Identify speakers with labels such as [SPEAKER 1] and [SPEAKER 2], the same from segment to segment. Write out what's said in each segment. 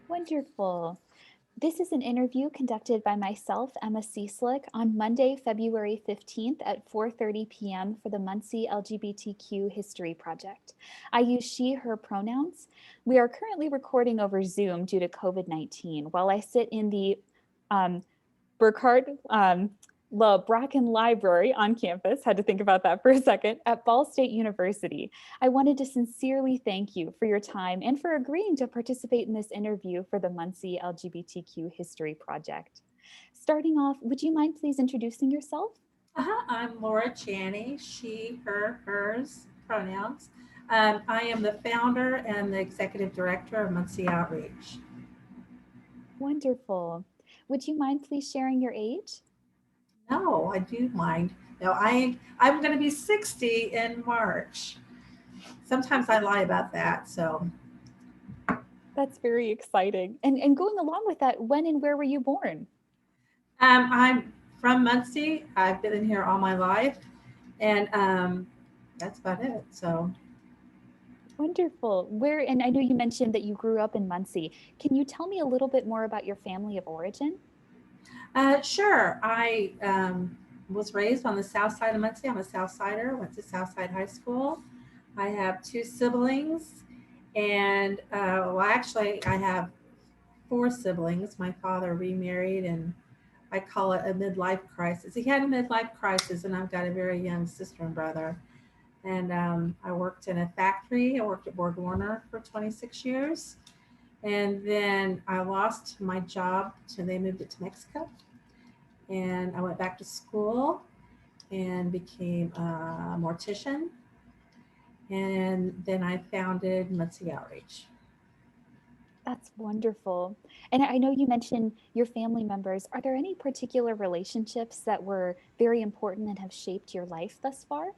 [SPEAKER 1] Wonderful. This is an interview conducted by myself, Emma Cieslik, on Monday, February 15th at 4:30 p.m. for the Muncie LGBTQ History Project. I use she, her pronouns. We are currently recording over Zoom due to COVID-19 while I sit in the um, Burkhardt La Bracken Library on campus, had to think about that for a second, at Ball State University. I wanted to sincerely thank you for your time and for agreeing to participate in this interview for the Muncie LGBTQ History Project. Starting off, would you mind please introducing yourself?
[SPEAKER 2] I'm Laura Janney, she, her, hers pronouns. I am the founder and the executive director of Muncie Outreach.
[SPEAKER 1] Wonderful. Would you mind please sharing your age?
[SPEAKER 2] No, I do mind. No, I'm going to be 60 in March. Sometimes I lie about that. So
[SPEAKER 1] That's very exciting. And going along with that, when and where were you born?
[SPEAKER 2] I'm from Muncie. I've been in here all my life, and that's about it. So
[SPEAKER 1] Wonderful. Where, and I know you mentioned that you grew up in Muncie. Can you tell me a little bit more about your family of origin?
[SPEAKER 2] Sure. I was raised on the south side of Muncie. I'm a South Sider, went to Southside High School. I have two siblings, and well, actually, I have four siblings. My father remarried, and I call it a midlife crisis. He had a midlife crisis, and I've got a very young sister and brother. And I worked in a factory. I worked at Borg Warner for 26 years. And then I lost my job, so they moved it to Mexico, and I went back to school and became a mortician. And then I founded Muncie Outreach.
[SPEAKER 1] That's wonderful. And I know you mentioned your family members. Are there any particular relationships that were very important and have shaped your life thus far?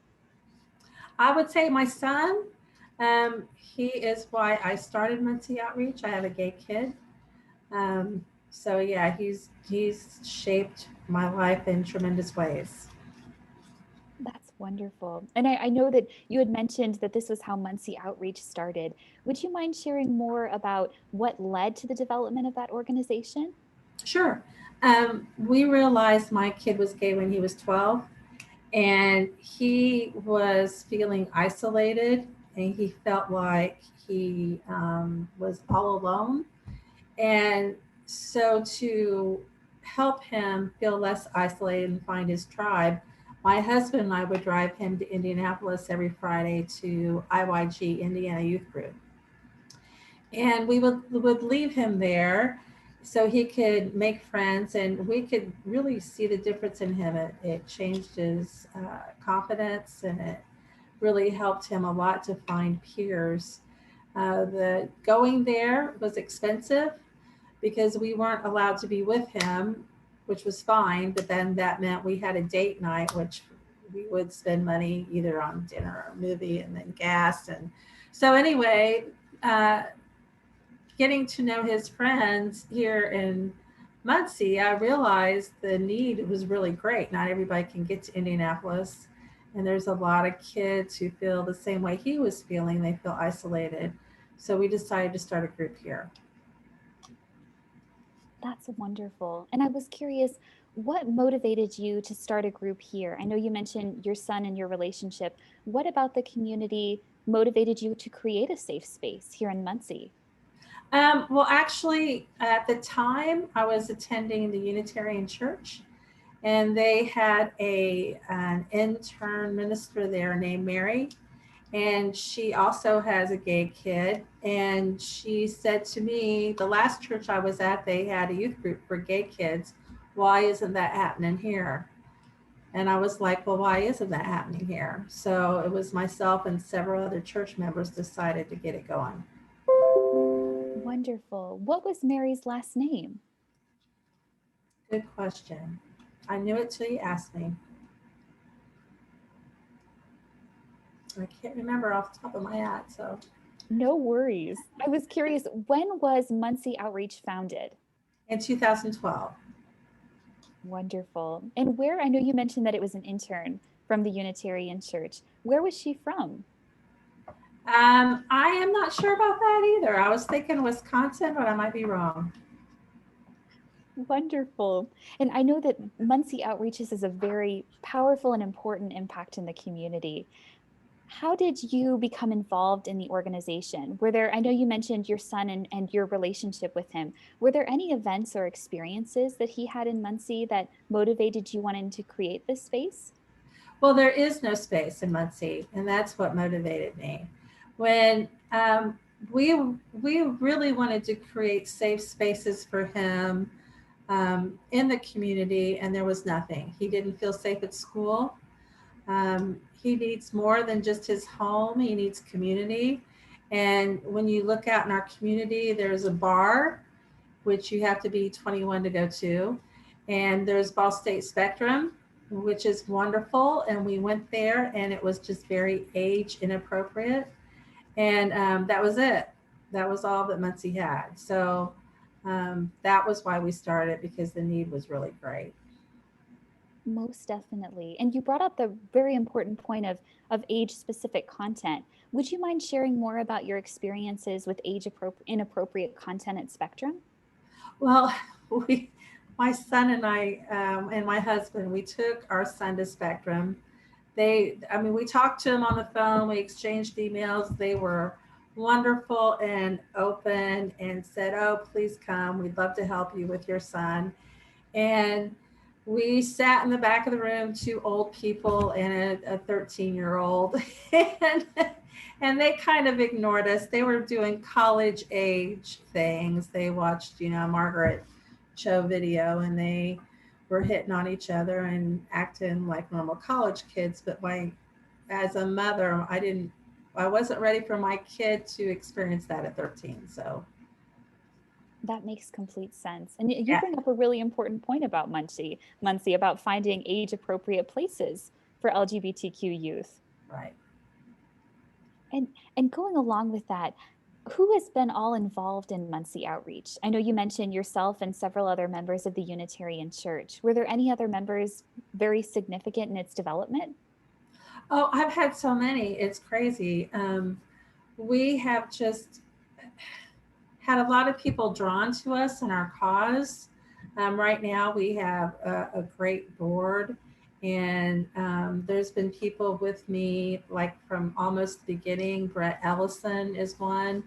[SPEAKER 2] I would say my son, he is why I started Muncie Outreach. I have a gay kid. So yeah, he's shaped my life in tremendous ways.
[SPEAKER 1] That's wonderful. And I know that you had mentioned that this was how Muncie Outreach started. Would you mind sharing more about what led to the development of that organization?
[SPEAKER 2] Sure. We realized my kid was gay when he was 12, and he was feeling isolated, and he felt like he was all alone. And so, to help him feel less isolated and find his tribe, my husband and I would drive him to Indianapolis every Friday to IYG, Indiana Youth Group. And we would leave him there so he could make friends, and we could really see the difference in him. It changed his confidence, and it really helped him a lot to find peers. The going there was expensive because we weren't allowed to be with him, which was fine. But then that meant we had a date night, which we would spend money either on dinner or movie and then gas. And so, anyway, uh, getting to know his friends here in Muncie, I realized the need was really great. Not everybody can get to Indianapolis. And there's a lot of kids who feel the same way he was feeling. They feel isolated. So we decided to start a group here.
[SPEAKER 1] That's wonderful. And I was curious, what motivated you to start a group here? I know you mentioned your son and your relationship. What about the community motivated you to create a safe space here in Muncie?
[SPEAKER 2] Well, actually, at the time, I was attending the Unitarian Church, and they had an intern minister there named Mary, and she also has a gay kid. And she said to me, the last church I was at, they had a youth group for gay kids. Why isn't that happening here? And I was like, well, why isn't that happening here? So it was myself and several other church members decided to get it going.
[SPEAKER 1] Wonderful. What was Mary's last name?
[SPEAKER 2] Good question. I knew it till you asked me. I can't remember off the top of my head. So
[SPEAKER 1] No worries. I was curious, when was Muncie Outreach founded?
[SPEAKER 2] in 2012,
[SPEAKER 1] Wonderful. And where, I know you mentioned that it was an intern from the Unitarian Church. Where was she from?
[SPEAKER 2] I am not sure about that either. I was thinking Wisconsin, but I might be wrong.
[SPEAKER 1] Wonderful. And I know that Muncie Outreaches is a very powerful and important impact in the community. How did you become involved in the organization? Were there, I know you mentioned your son and your relationship with him. Were there any events or experiences that he had in Muncie that motivated you wanting to create this space?
[SPEAKER 2] Well, there is no space in Muncie, and that's what motivated me. When we we really wanted to create safe spaces for him in the community, and there was nothing. He didn't feel safe at school. He needs more than just his home. He needs community. And when you look out in our community, there's a bar, which you have to be 21 to go to. And there's Ball State Spectrum, which is wonderful. And we went there and it was just very age inappropriate. And that was it. That was all that Muncie had. So that was why we started, because the need was really great.
[SPEAKER 1] Most definitely. And you brought up the very important point of age specific content. Would you mind sharing more about your experiences with inappropriate content at Spectrum?
[SPEAKER 2] Well, we, my son and my husband, we took our son to Spectrum. I mean, we talked to him on the phone, we exchanged emails. They were wonderful and open and said, "Oh, please come. We'd love to help you with your son." And we sat in the back of the room, two old people and a 13-year-old, and and they kind of ignored us. They were doing college age things. They watched, Margaret Cho video, and they were hitting on each other and acting like normal college kids. But as a mother, I wasn't ready for my kid to experience that at 13. So
[SPEAKER 1] That makes complete sense. And you
[SPEAKER 2] yeah,
[SPEAKER 1] bring up a really important point about Muncie, about finding age appropriate places for LGBTQ youth.
[SPEAKER 2] right.
[SPEAKER 1] And going along with that, who has been all involved in Muncie Outreach? I know you mentioned yourself and several other members of the Unitarian Church. Were there any other members very significant in its development?
[SPEAKER 2] Oh, I've had so many. It's crazy. We have just had a lot of people drawn to us and our cause. Right now, we have a great board, and there's been people with me like from almost the beginning. Brett Ellison is one,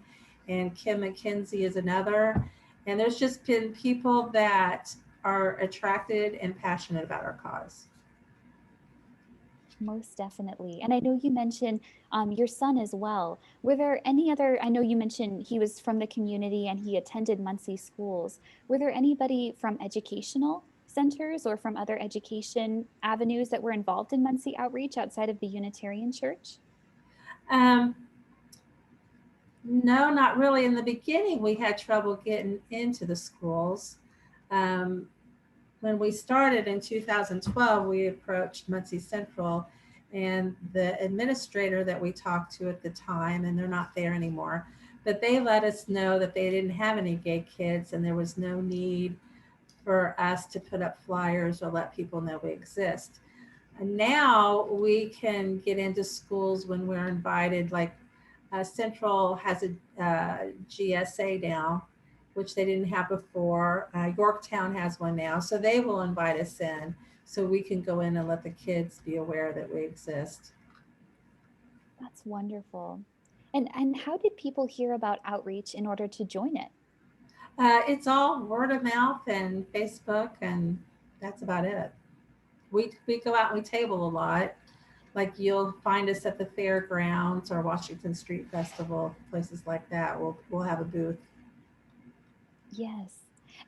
[SPEAKER 2] and Kim McKenzie is another. And there's just been people that are attracted and passionate about our cause.
[SPEAKER 1] Most definitely. And I know you mentioned your son as well. Were there any other, I know you mentioned he was from the community and he attended Muncie schools. Were there anybody from educational centers or from other education avenues that were involved in Muncie outreach outside of the Unitarian Church?
[SPEAKER 2] Um, no, not really. In the beginning, we had trouble getting into the schools. Um, when we started in 2012, we approached Muncie Central, and the administrator that we talked to at the time, and they're not there anymore, but they let us know that they didn't have any gay kids and there was no need for us to put up flyers or let people know we exist. And now we can get into schools when we're invited, like Central has a GSA now, which they didn't have before. Yorktown has one now. So they will invite us in so we can go in and let the kids be aware that we exist.
[SPEAKER 1] That's wonderful. And how did people hear about outreach in order to join it?
[SPEAKER 2] It's all word of mouth and Facebook, and that's about it. We go out and we table a lot. Like you'll find us at the fairgrounds or Washington Street Festival, places like that. We'll have a booth.
[SPEAKER 1] Yes.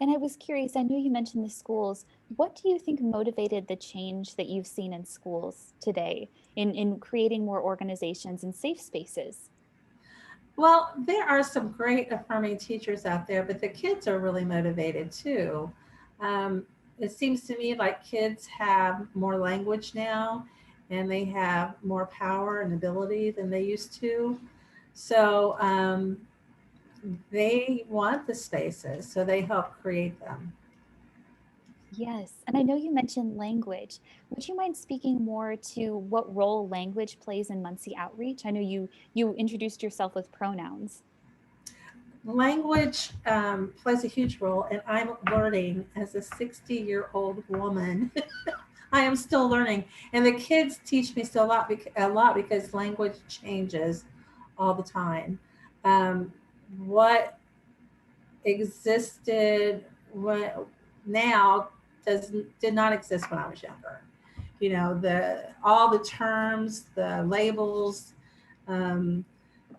[SPEAKER 1] And I was curious, I know you mentioned the schools. What do you think motivated the change that you've seen in schools today in creating more organizations and safe spaces?
[SPEAKER 2] Well, there are some great affirming teachers out there, but the kids are really motivated too. Um, it seems to me like kids have more language now and they have more power and ability than they used to. So they want the spaces, so they help create them.
[SPEAKER 1] Yes, and I know you mentioned language. Would you mind speaking more to what role language plays in Muncie outreach? I know you introduced yourself with pronouns.
[SPEAKER 2] Language plays a huge role, and I'm learning as a 60-year-old woman. I am still learning, and the kids teach me still a lot because language changes all the time. Um, what existed when, now did not exist when I was younger. You know, the all the terms, the labels, um,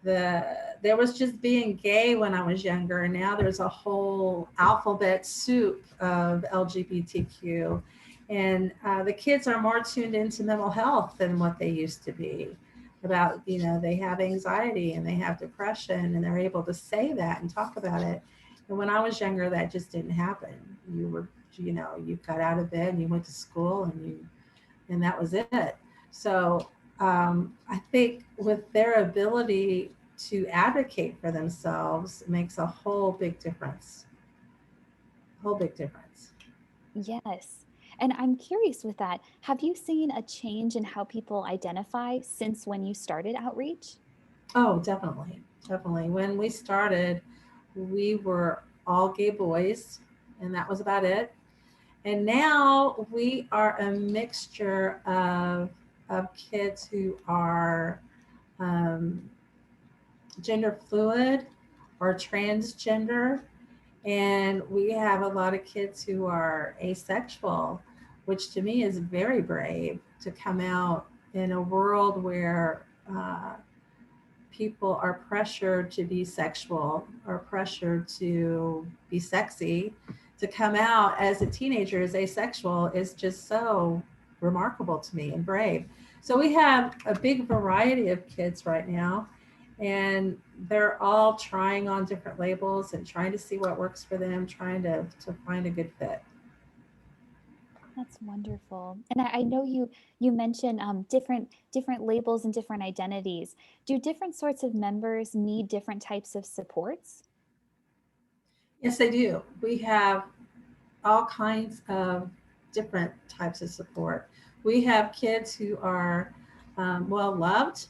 [SPEAKER 2] there was just being gay when I was younger, and now there's a whole alphabet soup of LGBTQ, and the kids are more tuned into mental health than what they used to be. About, you know, they have anxiety and they have depression, and they're able to say that and talk about it. And when I was younger, that just didn't happen. You were, you know, you got out of bed and you went to school, and that was it. So I think with their ability to advocate for themselves makes a whole big difference. Whole big difference.
[SPEAKER 1] Yes. And I'm curious with that, have you seen a change in how people identify since when you started outreach?
[SPEAKER 2] Oh, definitely. Definitely. When we started, we were all gay boys, and that was about it. And now we are a mixture of kids who are um, gender fluid or transgender. And we have a lot of kids who are asexual, which to me is very brave to come out in a world where people are pressured to be sexual or pressured to be sexy. To come out as a teenager as asexual is just so remarkable to me and brave. So we have a big variety of kids right now, and they're all trying on different labels and trying to see what works for them, trying to find a good fit.
[SPEAKER 1] That's wonderful. And I know you mentioned different labels and different identities. Do different sorts of members need different types of supports?
[SPEAKER 2] Yes, they do. We have all kinds of different types of support. We have kids who are well loved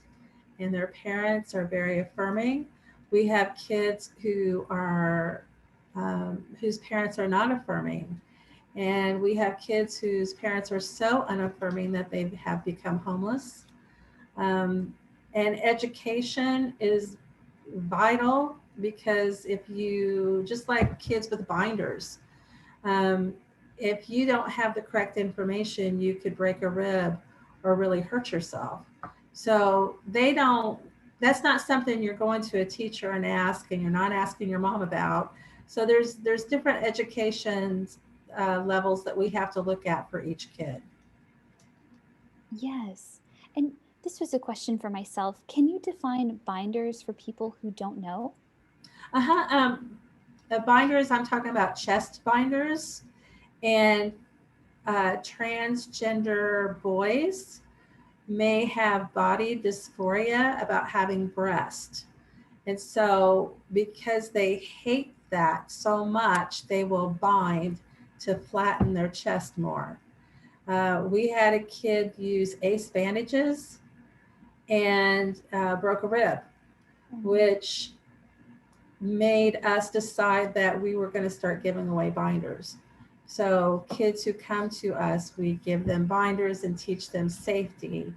[SPEAKER 2] and their parents are very affirming. We have kids who are whose parents are not affirming, and we have kids whose parents are so unaffirming that they have become homeless. Um, and education is vital because if you, just like kids with binders, um, if you don't have the correct information, you could break a rib or really hurt yourself. So they don't, that's not something you're going to a teacher and ask, and you're not asking your mom about. So there's different education levels that we have to look at for each kid.
[SPEAKER 1] Yes. And this was a question for myself. Can you define binders for people who don't know?
[SPEAKER 2] Uh-huh. Binders, I'm talking about chest binders, and transgender boys may have body dysphoria about having breast. And so, because they hate that so much, they will bind to flatten their chest more. We had a kid use ace bandages and broke a rib,
[SPEAKER 1] Oh no.
[SPEAKER 2] which made us decide that we were going to start giving away binders. So, kids who come to us, we give them binders and teach them safety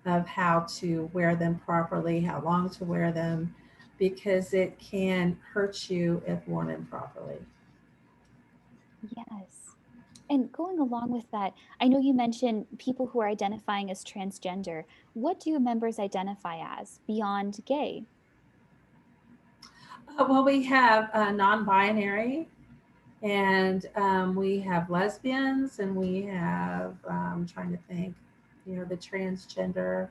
[SPEAKER 2] of how to wear them properly, how long to wear them, because it can hurt you if worn improperly.
[SPEAKER 1] Yes. And going along with that, I know you mentioned people who are identifying as transgender. What do members identify as beyond gay?
[SPEAKER 2] Well, we have non binary, and we have lesbians, and we have, trying to think, you know, the transgender,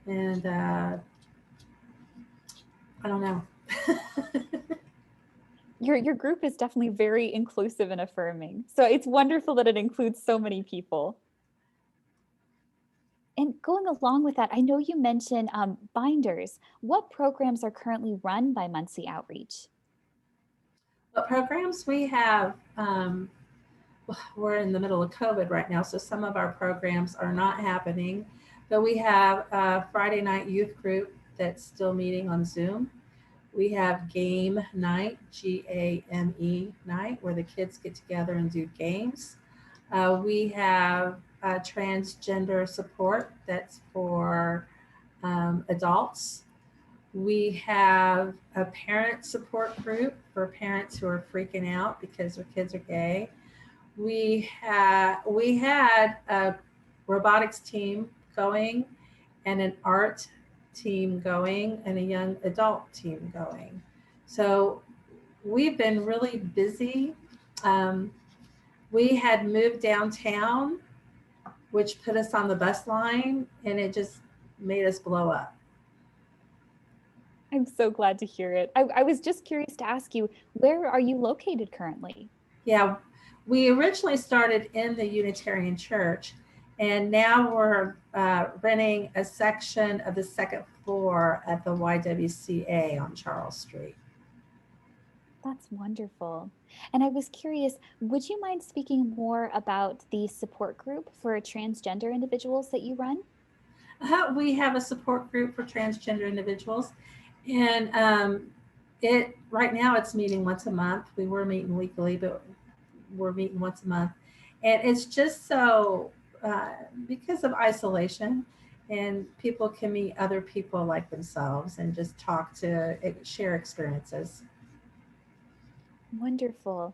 [SPEAKER 2] and I don't know.
[SPEAKER 1] Your group is definitely very inclusive and affirming. So it's wonderful that it includes so many people. And going along with that, I know you mentioned binders. What programs are currently run by Muncie Outreach?
[SPEAKER 2] What programs we have? we're in the middle of COVID right now, so some of our programs are not happening. But we have a Friday night youth group that's still meeting on Zoom. We have game night, GAME night, where the kids get together and do games. We have transgender support that's for adults. We have a parent support group for parents who are freaking out because their kids are gay. We had a robotics team going, and an art team going, and a young adult team going. So we've been really busy. Um, we had moved downtown, which put us on the bus line, and it just made us blow up.
[SPEAKER 1] I'm so glad to hear it. I was just curious to ask you, where are you located currently?
[SPEAKER 2] Yeah, we originally started in the Unitarian Church, and now we're renting a section of the second floor at the YWCA on Charles Street.
[SPEAKER 1] That's wonderful. And I was curious, would you mind speaking more about the support group for transgender individuals that you run?
[SPEAKER 2] We have a support group for transgender individuals, and it right now it's meeting once a month. We were meeting weekly, but we're meeting once a month, and it's just so uh, because of isolation, and people can meet other people like themselves and just talk to share experiences.
[SPEAKER 1] Wonderful.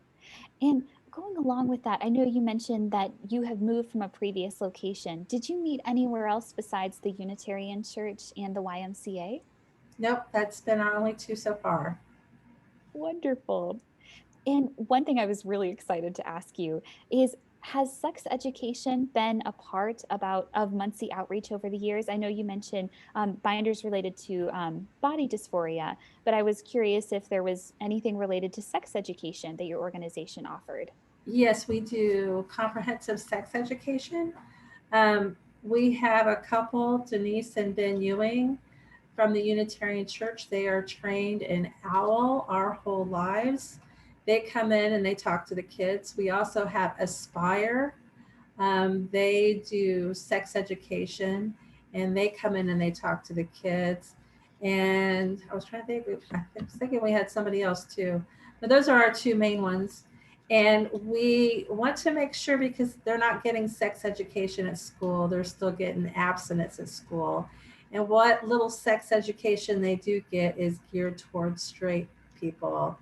[SPEAKER 1] And going along with that, I know you mentioned that you have moved from a previous location. Did you meet anywhere else besides the Unitarian Church and the YMCA?
[SPEAKER 2] Nope, that's been our only two so far.
[SPEAKER 1] Wonderful. And one thing I was really excited to ask you is, has sex education been a part of Muncie outreach over the years? I know you mentioned binders related to body dysphoria, but I was curious if there was anything related to sex education that your organization offered.
[SPEAKER 2] Yes, we do comprehensive sex education. We have a couple, Denise and Ben Ewing from the Unitarian Church. They are trained in OWL our whole lives. They come in and they talk to the kids. We also have Aspire. They do sex education, and they come in and they talk to the kids. And I was trying to think, I was thinking we had somebody else too, but those are our two main ones. And we want to make sure, because they're not getting sex education at school, they're still getting abstinence at school. And what little sex education they do get is geared towards straight people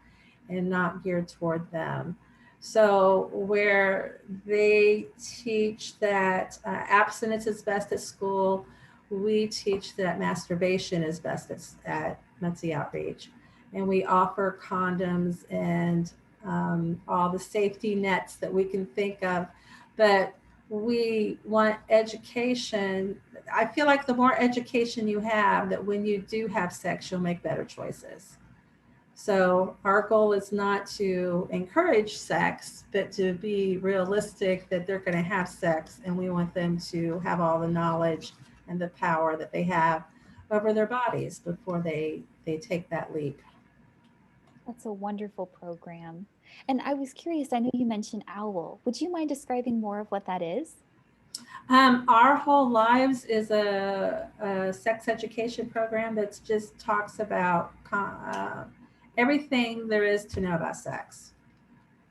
[SPEAKER 2] and not geared toward them. So, where they teach that abstinence is best at school, we teach that masturbation is best at Muncie Outreach. And we offer condoms and all the safety nets that we can think of. But we want education. I feel like the more education you have, that when you do have sex, you'll make better choices. So our goal is not to encourage sex, but to be realistic that they're going to have sex, and we want them to have all the knowledge and the power that they have over their bodies before they take that leap.
[SPEAKER 1] That's a wonderful program. And I was curious, I know you mentioned OWL. Would you mind describing more of what that is?
[SPEAKER 2] Our Whole Lives is a sex education program that just talks about everything there is to know about sex.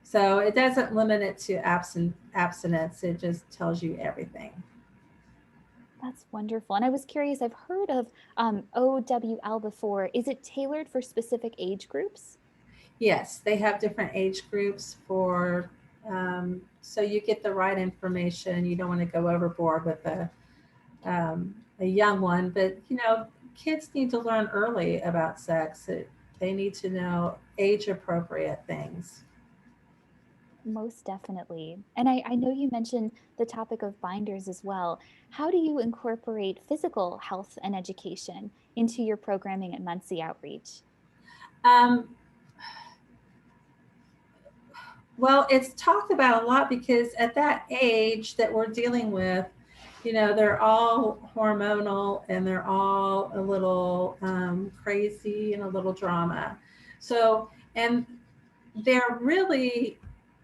[SPEAKER 2] So it doesn't limit it to abstinence. It just tells you everything.
[SPEAKER 1] That's wonderful. And I was curious, I've heard of OWL before. Is it tailored for specific age groups?
[SPEAKER 2] Yes, they have different age groups for, so you get the right information. You don't want to go overboard with a young one, but kids need to learn early about sex. They need to know age appropriate things.
[SPEAKER 1] Most definitely. And I know you mentioned the topic of binders as well. How do you incorporate physical health and education into your programming at Muncie Outreach?
[SPEAKER 2] Um, well, it's talked about a lot because at that age that we're dealing with, they're all hormonal and they're all a little crazy and a little drama. So, and they're really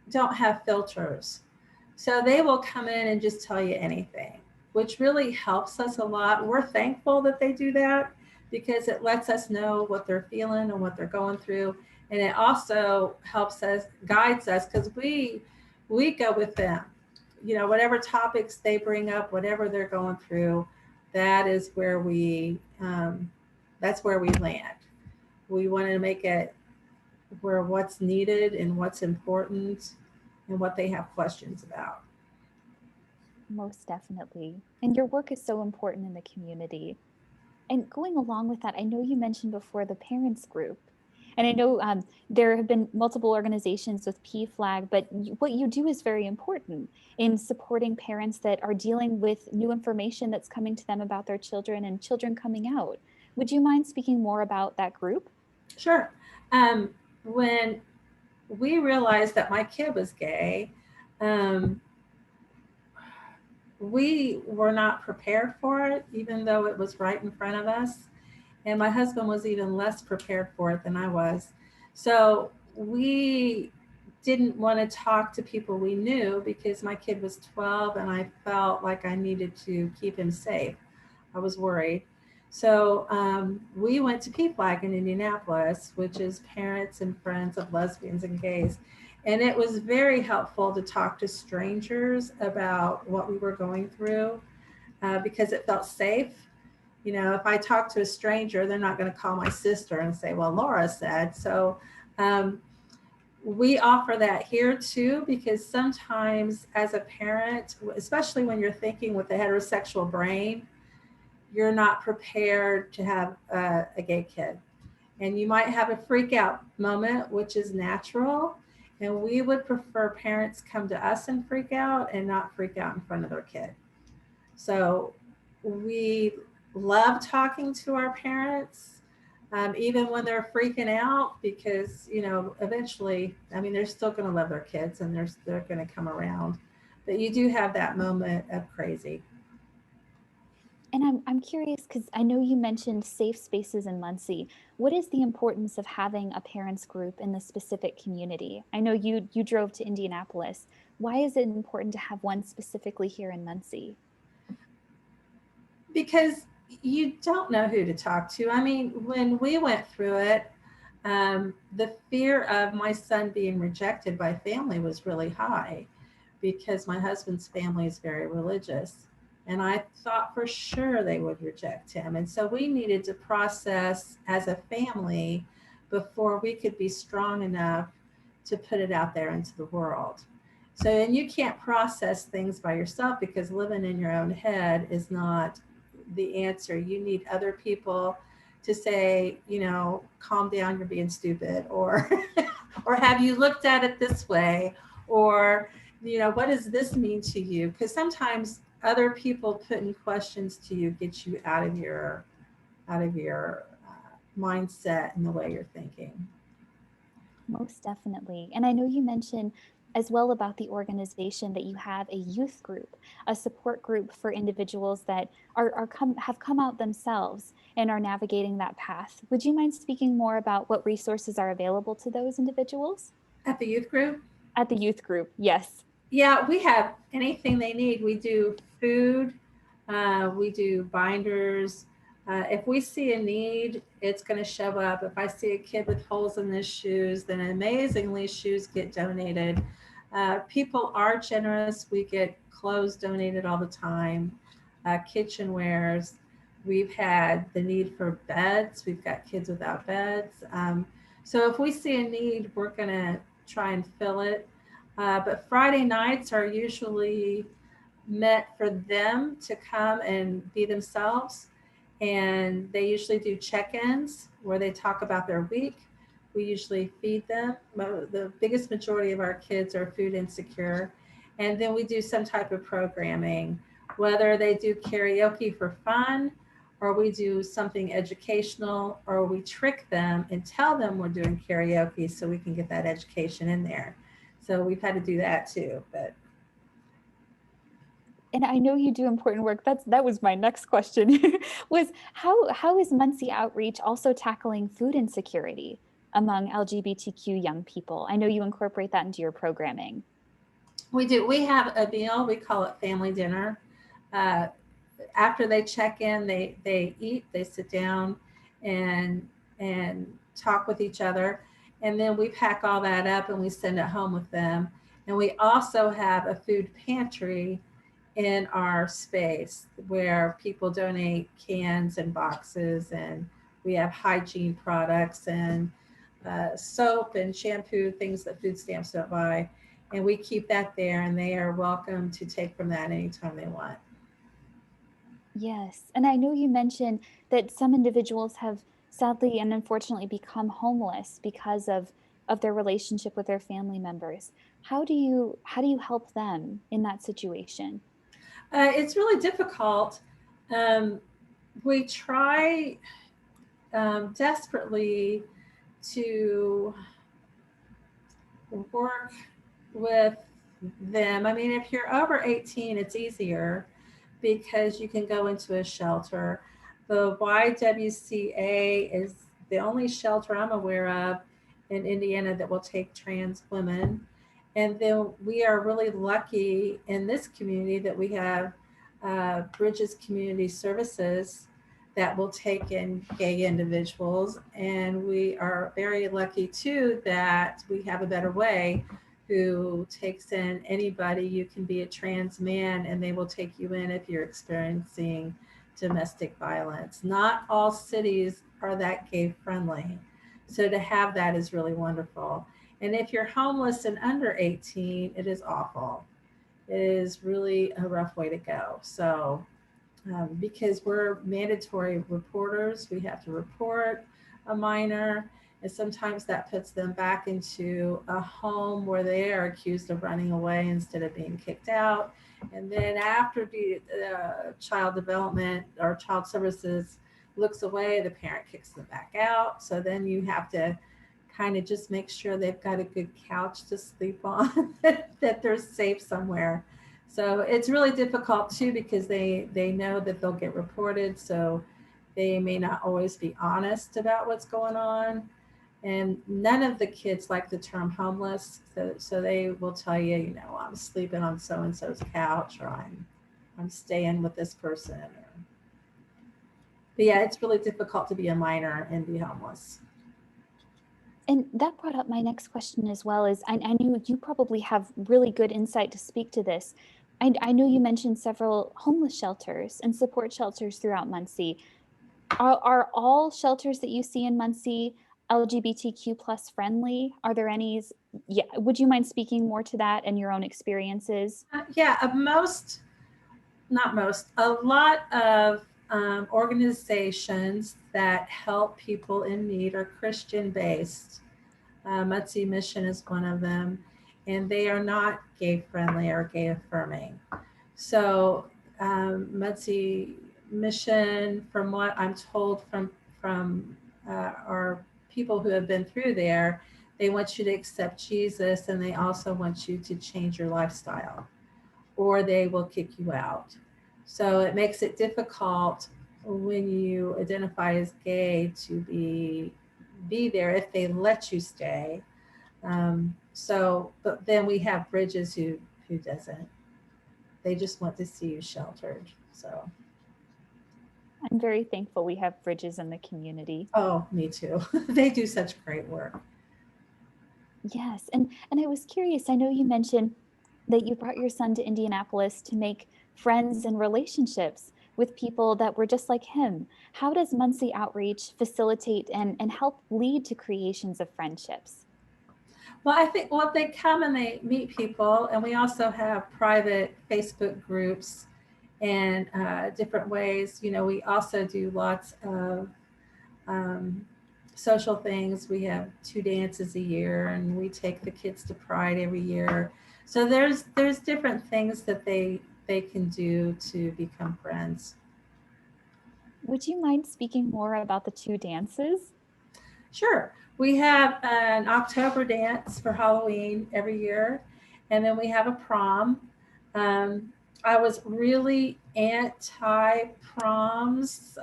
[SPEAKER 2] don't have filters. So they will come in and just tell you anything, which really helps us a lot. We're thankful that they do that because it lets us know what they're feeling and what they're going through. And it also helps us, guides us, because we go with them. You know, whatever topics they bring up, whatever they're going through, that is where that's where we land. We want to make it where what's needed and what's important and what they have questions about.
[SPEAKER 1] Most definitely. And your work is so important in the community. And going along with that, I know you mentioned before the parents group. And I know there have been multiple organizations with PFLAG, but what you do is very important in supporting parents that are dealing with new information that's coming to them about their children and children coming out. Would you mind speaking more about that group?
[SPEAKER 2] Sure. When we realized that my kid was gay, um, we were not prepared for it, even though it was right in front of us. And my husband was even less prepared for it than I was. So we didn't want to talk to people we knew because my kid was 12 and I felt like I needed to keep him safe. I was worried. So we went to PFLAG in Indianapolis, which is Parents and Friends of Lesbians and Gays. And it was very helpful to talk to strangers about what we were going through because it felt safe. You know, if I talk to a stranger, they're not going to call my sister and say, well, Laura said. So um, we offer that here too, because sometimes as a parent, especially when you're thinking with a heterosexual brain, you're not prepared to have a gay kid. And you might have a freak out moment, which is natural. And we would prefer parents come to us and freak out and not freak out in front of their kid. So we love talking to our parents, even when they're freaking out, because, you know, eventually, I mean, they're still going to love their kids and they're going to come around. But you do have that moment of crazy.
[SPEAKER 1] And I'm curious because I know you mentioned safe spaces in Muncie. What is the importance of having a parents group in the specific community? I know you drove to Indianapolis. Why is it important to have one specifically here in Muncie?
[SPEAKER 2] Because you don't know who to talk to. I mean, when we went through it, the fear of my son being rejected by family was really high because my husband's family is very religious. And I thought for sure they would reject him. And so we needed to process as a family before we could be strong enough to put it out there into the world. So, and you can't process things by yourself because living in your own head is not the answer. You need other people to say, you know, calm down, you're being stupid, or or have you looked at it this way, or you know, what does this mean to you? Because sometimes other people putting questions to you get you out of your mindset and the way you're thinking.
[SPEAKER 1] Most definitely. And I know you mentioned as well about the organization that you have a youth group, a support group for individuals that have come out themselves and are navigating that path. Would you mind speaking more about what resources are available to those individuals?
[SPEAKER 2] At the youth group,
[SPEAKER 1] At the youth group, yes.
[SPEAKER 2] yeah, we have anything they need. We do food, we do binders. If we see a need, it's going to show up. If I see a kid with holes in his shoes, then amazingly, shoes get donated. People are generous. We get clothes donated all the time, kitchenwares. We've had the need for beds. We've got kids without beds. So if we see a need, we're going to try and fill it. But Friday nights are usually meant for them to come and be themselves. And they usually do check ins where they talk about their week. We usually feed them. The biggest majority of our kids are food insecure. And then we do some type of programming, whether they do karaoke for fun, or we do something educational, or we trick them and tell them we're doing karaoke so we can get that education in there. So we've had to do that too. But
[SPEAKER 1] And I know you do important work. That was my next question. Was how is Muncie Outreach also tackling food insecurity among LGBTQ young people? I know you incorporate that into your programming.
[SPEAKER 2] We do. We have a meal. We call it family dinner. Uh, After they check in, they eat, they sit down, and and talk with each other, and then we pack all that up and we send it home with them. And we also have a food pantry in our space where people donate cans and boxes, and we have hygiene products and soap and shampoo, things that food stamps don't buy. And we keep that there, and they are welcome to take from that anytime they want.
[SPEAKER 1] Yes. And I know you mentioned that some individuals have sadly and unfortunately become homeless because of their relationship with their family members. How do you help them in that situation?
[SPEAKER 2] It's really difficult. Um, we try desperately to work with them. I mean, if you're over 18, it's easier because you can go into a shelter. The YWCA is the only shelter I'm aware of in Indiana that will take trans women. And then we are really lucky in this community that we have Bridges Community Services that will take in gay individuals. And we are very lucky too that we have a Better Way who takes in anybody. You can be a trans man and they will take you in if you're experiencing domestic violence. Not all cities are that gay friendly. So to have that is really wonderful. And if you're homeless and under 18, it is awful. It is really a rough way to go. So because we're mandatory reporters. We have to report a minor, and sometimes that puts them back into a home where they are accused of running away instead of being kicked out. And then after the child development or child services looks away, the parent kicks them back out. So then you have to kind of just make sure they've got a good couch to sleep on, that they're safe somewhere. So it's really difficult too because they know that they'll get reported, so they may not always be honest about what's going on. And none of the kids like the term homeless, so they will tell you, you know, I'm sleeping on so and so's couch, or I'm staying with this person. But yeah, it's really difficult to be a minor and be homeless.
[SPEAKER 1] And that brought up my next question as well. Is I knew you probably have really good insight to speak to this. I know you mentioned several homeless shelters and support shelters throughout Muncie. Are all shelters that you see in Muncie LGBTQ plus friendly? Are there any? Yeah, would you mind speaking more to that and your own experiences?
[SPEAKER 2] Yeah, not most, a lot of organizations that help people in need are Christian based. Muncie Mission is one of them, and they are not gay friendly or gay affirming. So Muncie Mission, from what I'm told from our people who have been through there, they want you to accept Jesus, and they also want you to change your lifestyle, or they will kick you out. So it makes it difficult when you identify as gay to be there if they let you stay. But then we have Bridges who doesn't. They just want to see you sheltered. So,
[SPEAKER 1] I'm very thankful we have bridges in the community.
[SPEAKER 2] oh, me too. They do such great work.
[SPEAKER 1] Yes, and I was curious. I know you mentioned that you brought your son to Indianapolis to make friends and relationships with people that were just like him. How does Muncie Outreach facilitate and help lead to creations of friendships?
[SPEAKER 2] Well, I think, well, they come and they meet people, and we also have private Facebook groups and different ways. You know, we also do lots of um, social things. We have 2 dances a year, and we take the kids to Pride every year. So there's different things that they can do to become friends.
[SPEAKER 1] Would you mind speaking more about the 2 dances?
[SPEAKER 2] Sure. We have an October dance for Halloween every year, and then we have a prom. Um, I was really anti proms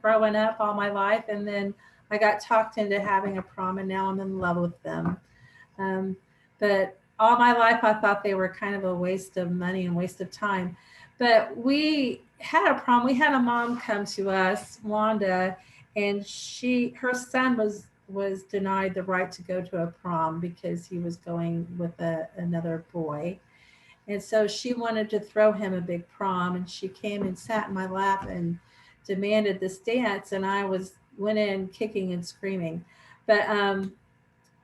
[SPEAKER 2] growing up all my life, and then I got talked into having a prom, and now I'm in love with them. Um, but all my life I thought they were kind of a waste of money and waste of time. But we had a prom. We had a mom come to us, Wanda, and her son was denied the right to go to a prom because he was going with another boy. And so she wanted to throw him a big prom, and she came and sat in my lap and demanded this dance, and I went in kicking and screaming. But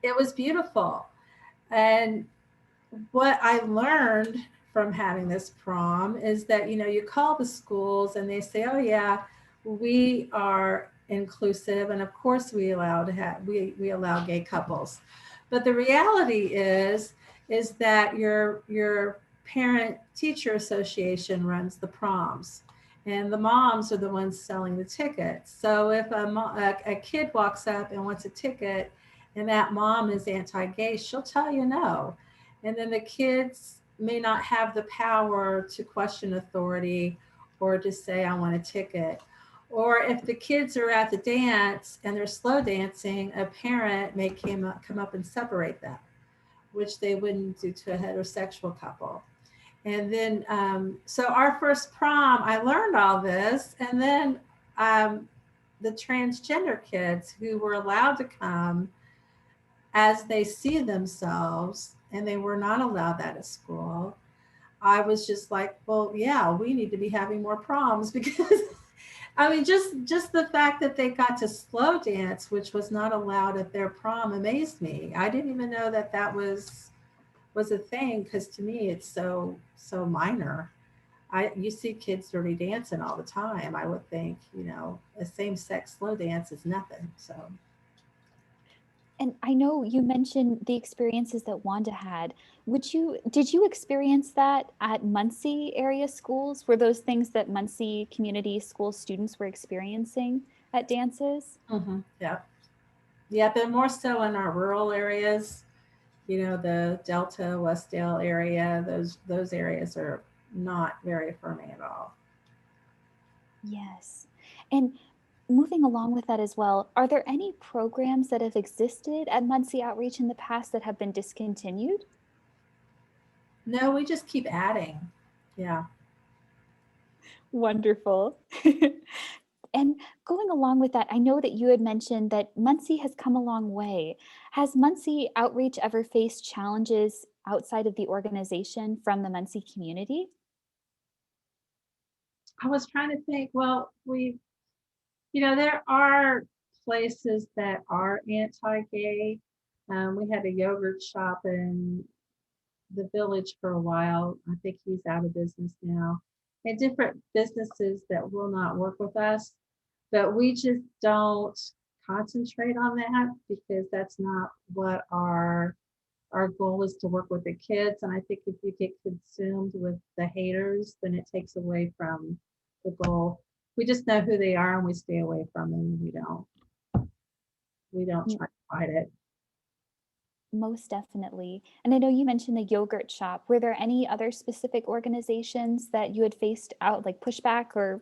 [SPEAKER 2] it was beautiful. And what I learned from having this prom is that, you call the schools and they say, oh yeah, we are inclusive, and of course we allow gay couples. But the reality is that your parent teacher association runs the proms, and the moms are the ones selling the tickets. So if a kid walks up and wants a ticket and that mom is anti-gay, she'll tell you no. And then the kids may not have the power to question authority or to say, I want a ticket. Or if the kids are at the dance and they're slow dancing, a parent may come up and separate them, which they wouldn't do to a heterosexual couple. And then, so our first prom, I learned all this. And then the transgender kids who were allowed to come as they see themselves, and they were not allowed that at school. I was just like, well, yeah, we need to be having more proms because I mean, just the fact that they got to slow dance, which was not allowed at their prom, amazed me. I didn't even know that was a thing, because to me it's so minor. You see kids dirty dancing all the time. I would think, a same sex slow dance is nothing. So
[SPEAKER 1] And I know you mentioned the experiences that Wanda had. Did you experience that at Muncie area schools? Were those things that Muncie community school students were experiencing at dances?
[SPEAKER 2] yeah, yeah, but more so in our rural areas. The Delta, Westdale area. Those areas are not very affirming at all.
[SPEAKER 1] Yes. And moving along with that as well, are there any programs that have existed at Muncie Outreach in the past that have been discontinued?
[SPEAKER 2] No, we just keep adding. Yeah.
[SPEAKER 1] Wonderful. And going along with that, I know that you had mentioned that Muncie has come a long way. Has Muncie Outreach ever faced challenges outside of the organization from the Muncie community?
[SPEAKER 2] I was trying to think, well, there are places that are anti-gay. We had a yogurt shop in the village for a while. I think he's out of business now. And different businesses that will not work with us, but we just don't concentrate on that because that's not what our goal is, to work with the kids. And I think if you get consumed with the haters, then it takes away from the goal. We just know who they are and we stay away from them. We don't try to fight it.
[SPEAKER 1] Most definitely. And I know you mentioned the yogurt shop. Were there any other specific organizations that you had faced out like pushback or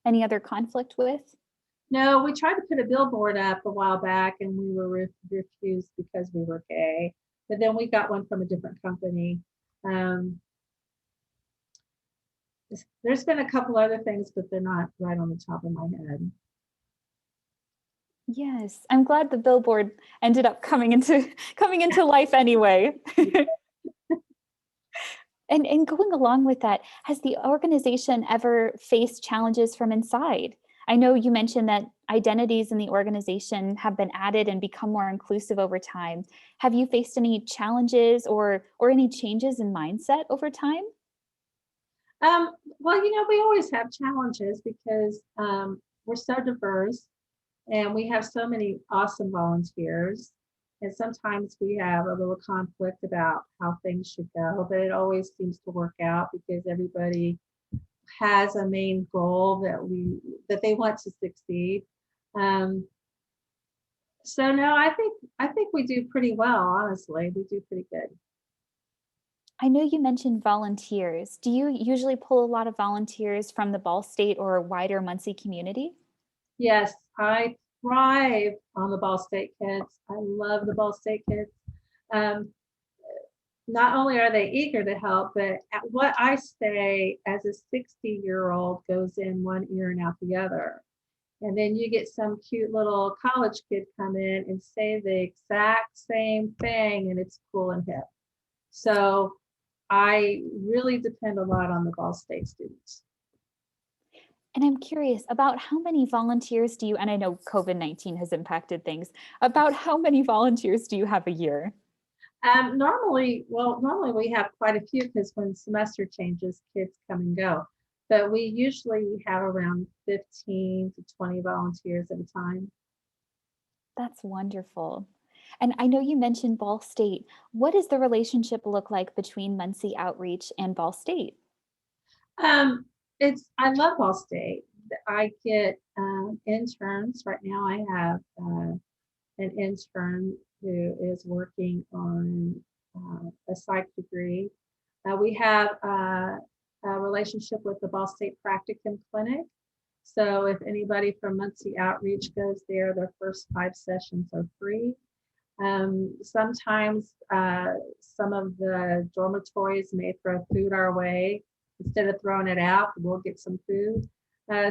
[SPEAKER 1] any other conflict with?
[SPEAKER 2] No, we tried to put a billboard up a while back and we were refused because we were gay. But then we got one from a different company. Um, there's been a couple other things, but they're not right on the top of my head.
[SPEAKER 1] Yes, I'm glad the billboard ended up coming into life anyway. And going along with that, has the organization ever faced challenges from inside? I know you mentioned that identities in the organization have been added and become more inclusive over time. Have you faced any challenges or any changes in mindset over time?
[SPEAKER 2] Well, we always have challenges because we're so diverse and we have so many awesome volunteers. And sometimes we have a little conflict about how things should go, but it always seems to work out because everybody has a main goal that they want to succeed. Um, so no, I think we do pretty well, honestly. We do pretty good.
[SPEAKER 1] I know you mentioned volunteers. Do you usually pull a lot of volunteers from the Ball State or wider Muncie community?
[SPEAKER 2] Yes, I thrive on the Ball State kids. I love the Ball State kids. Um, not only are they eager to help, but at what I say as a 60-year-old goes in one ear and out the other. And then you get some cute little college kid come in and say the exact same thing, and it's cool and hip. So I really depend a lot on the Ball State students.
[SPEAKER 1] And I'm curious about how many volunteers do you, and I know COVID-19 has impacted things, about how many volunteers do you have a year?
[SPEAKER 2] Normally we have quite a few because when semester changes, kids come and go. But we usually have around 15 to 20 volunteers at a time.
[SPEAKER 1] That's wonderful. And I know you mentioned Ball State. What does the relationship look like between Muncie Outreach and Ball State?
[SPEAKER 2] I love Ball State. I get interns. Right now I have an intern who is working on a psych degree. We have a relationship with the Ball State Practicum Clinic. So if anybody from Muncie Outreach goes there, their first 5 sessions are free. Sometimes some of the dormitories may throw food our way. Instead of throwing it out, we'll get some food.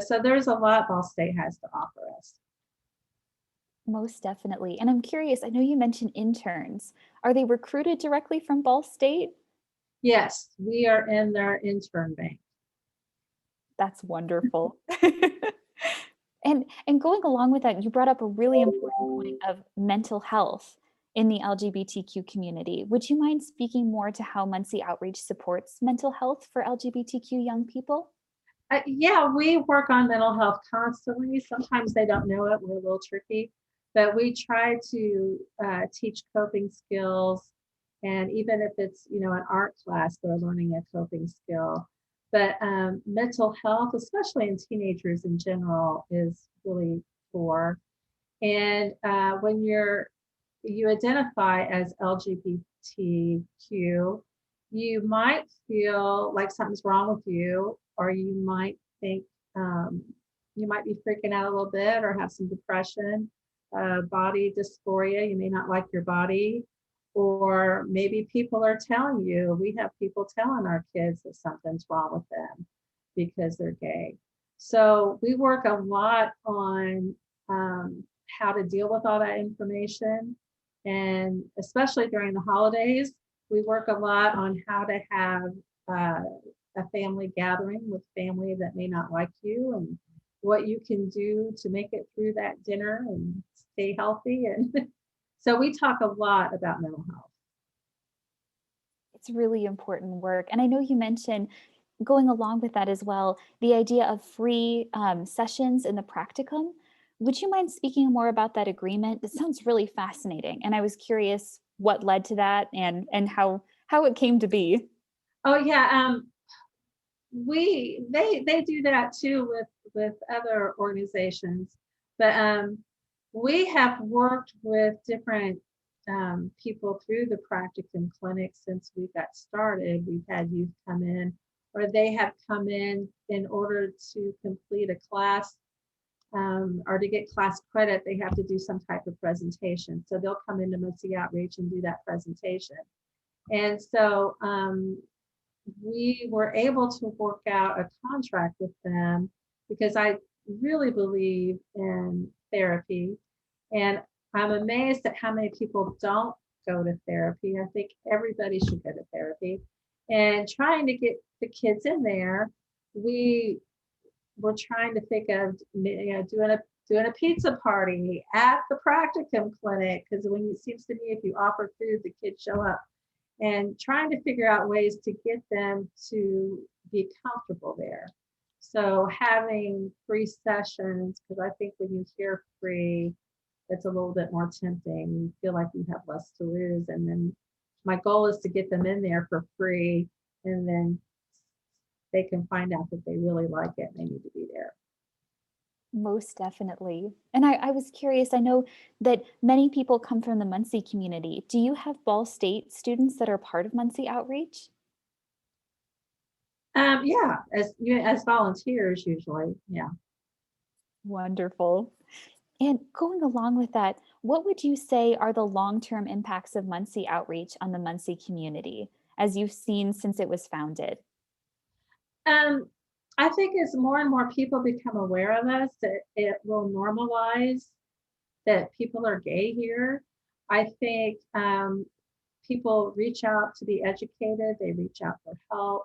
[SPEAKER 2] So there's a lot Ball State has to offer us.
[SPEAKER 1] Most definitely. And I'm curious, I know you mentioned interns. Are they recruited directly from Ball State?
[SPEAKER 2] Yes, we are in their intern bank.
[SPEAKER 1] That's wonderful. And going along with that, you brought up a really important point of mental health in the LGBTQ community. Would you mind speaking more to how Muncie Outreach supports mental health for LGBTQ young people?
[SPEAKER 2] Yeah, we work on mental health constantly. Sometimes they don't know it. We're a little tricky, but we try to teach coping skills. And even if it's, an art class, they're learning a coping skill. But mental health, especially in teenagers in general, is really poor. And when you identify as LGBTQ, you might feel like something's wrong with you, or you might think you might be freaking out a little bit or have some depression, body dysphoria. You may not like your body, or maybe people are telling you, we have people telling our kids that something's wrong with them because they're gay. So we work a lot on how to deal with all that information. And especially during the holidays, we work a lot on how to have a family gathering with family that may not like you, and what you can do to make it through that dinner and stay healthy. And so we talk a lot about mental health.
[SPEAKER 1] It's really important work. And I know you mentioned going along with that as well, the idea of free sessions in the practicum. Would you mind speaking more about that agreement? It sounds really fascinating. And I was curious what led to that and how it came to be.
[SPEAKER 2] Oh yeah, they do that too with other organizations, but we have worked with different people through the practicum clinic since we got started. We've had youth come in, or they have come in order to complete a class, or to get class credit. They have to do some type of presentation. So they'll come into Muncie Outreach and do that presentation. And so we were able to work out a contract with them because I really believe in therapy. And I'm amazed at how many people don't go to therapy. I think everybody should go to therapy. And trying to get the kids in there, we were trying to think of doing a pizza party at the practicum clinic, because it seems to me if you offer food, the kids show up. And trying to figure out ways to get them to be comfortable there. So having free sessions, because I think when you hear free, it's a little bit more tempting. You feel like you have less to lose. And then my goal is to get them in there for free, and then they can find out that they really like it and they need to be there.
[SPEAKER 1] Most definitely. And I was curious, I know that many people come from the Muncie community. Do you have Ball State students that are part of Muncie Outreach?
[SPEAKER 2] Yeah, as volunteers usually. Yeah.
[SPEAKER 1] Wonderful. And going along with that, what would you say are the long-term impacts of Muncie outreach on the Muncie community, as you've seen since it was founded?
[SPEAKER 2] Um, I think as more and more people become aware of us, that it will normalize that people are gay here. I think people reach out to be educated, they reach out for help.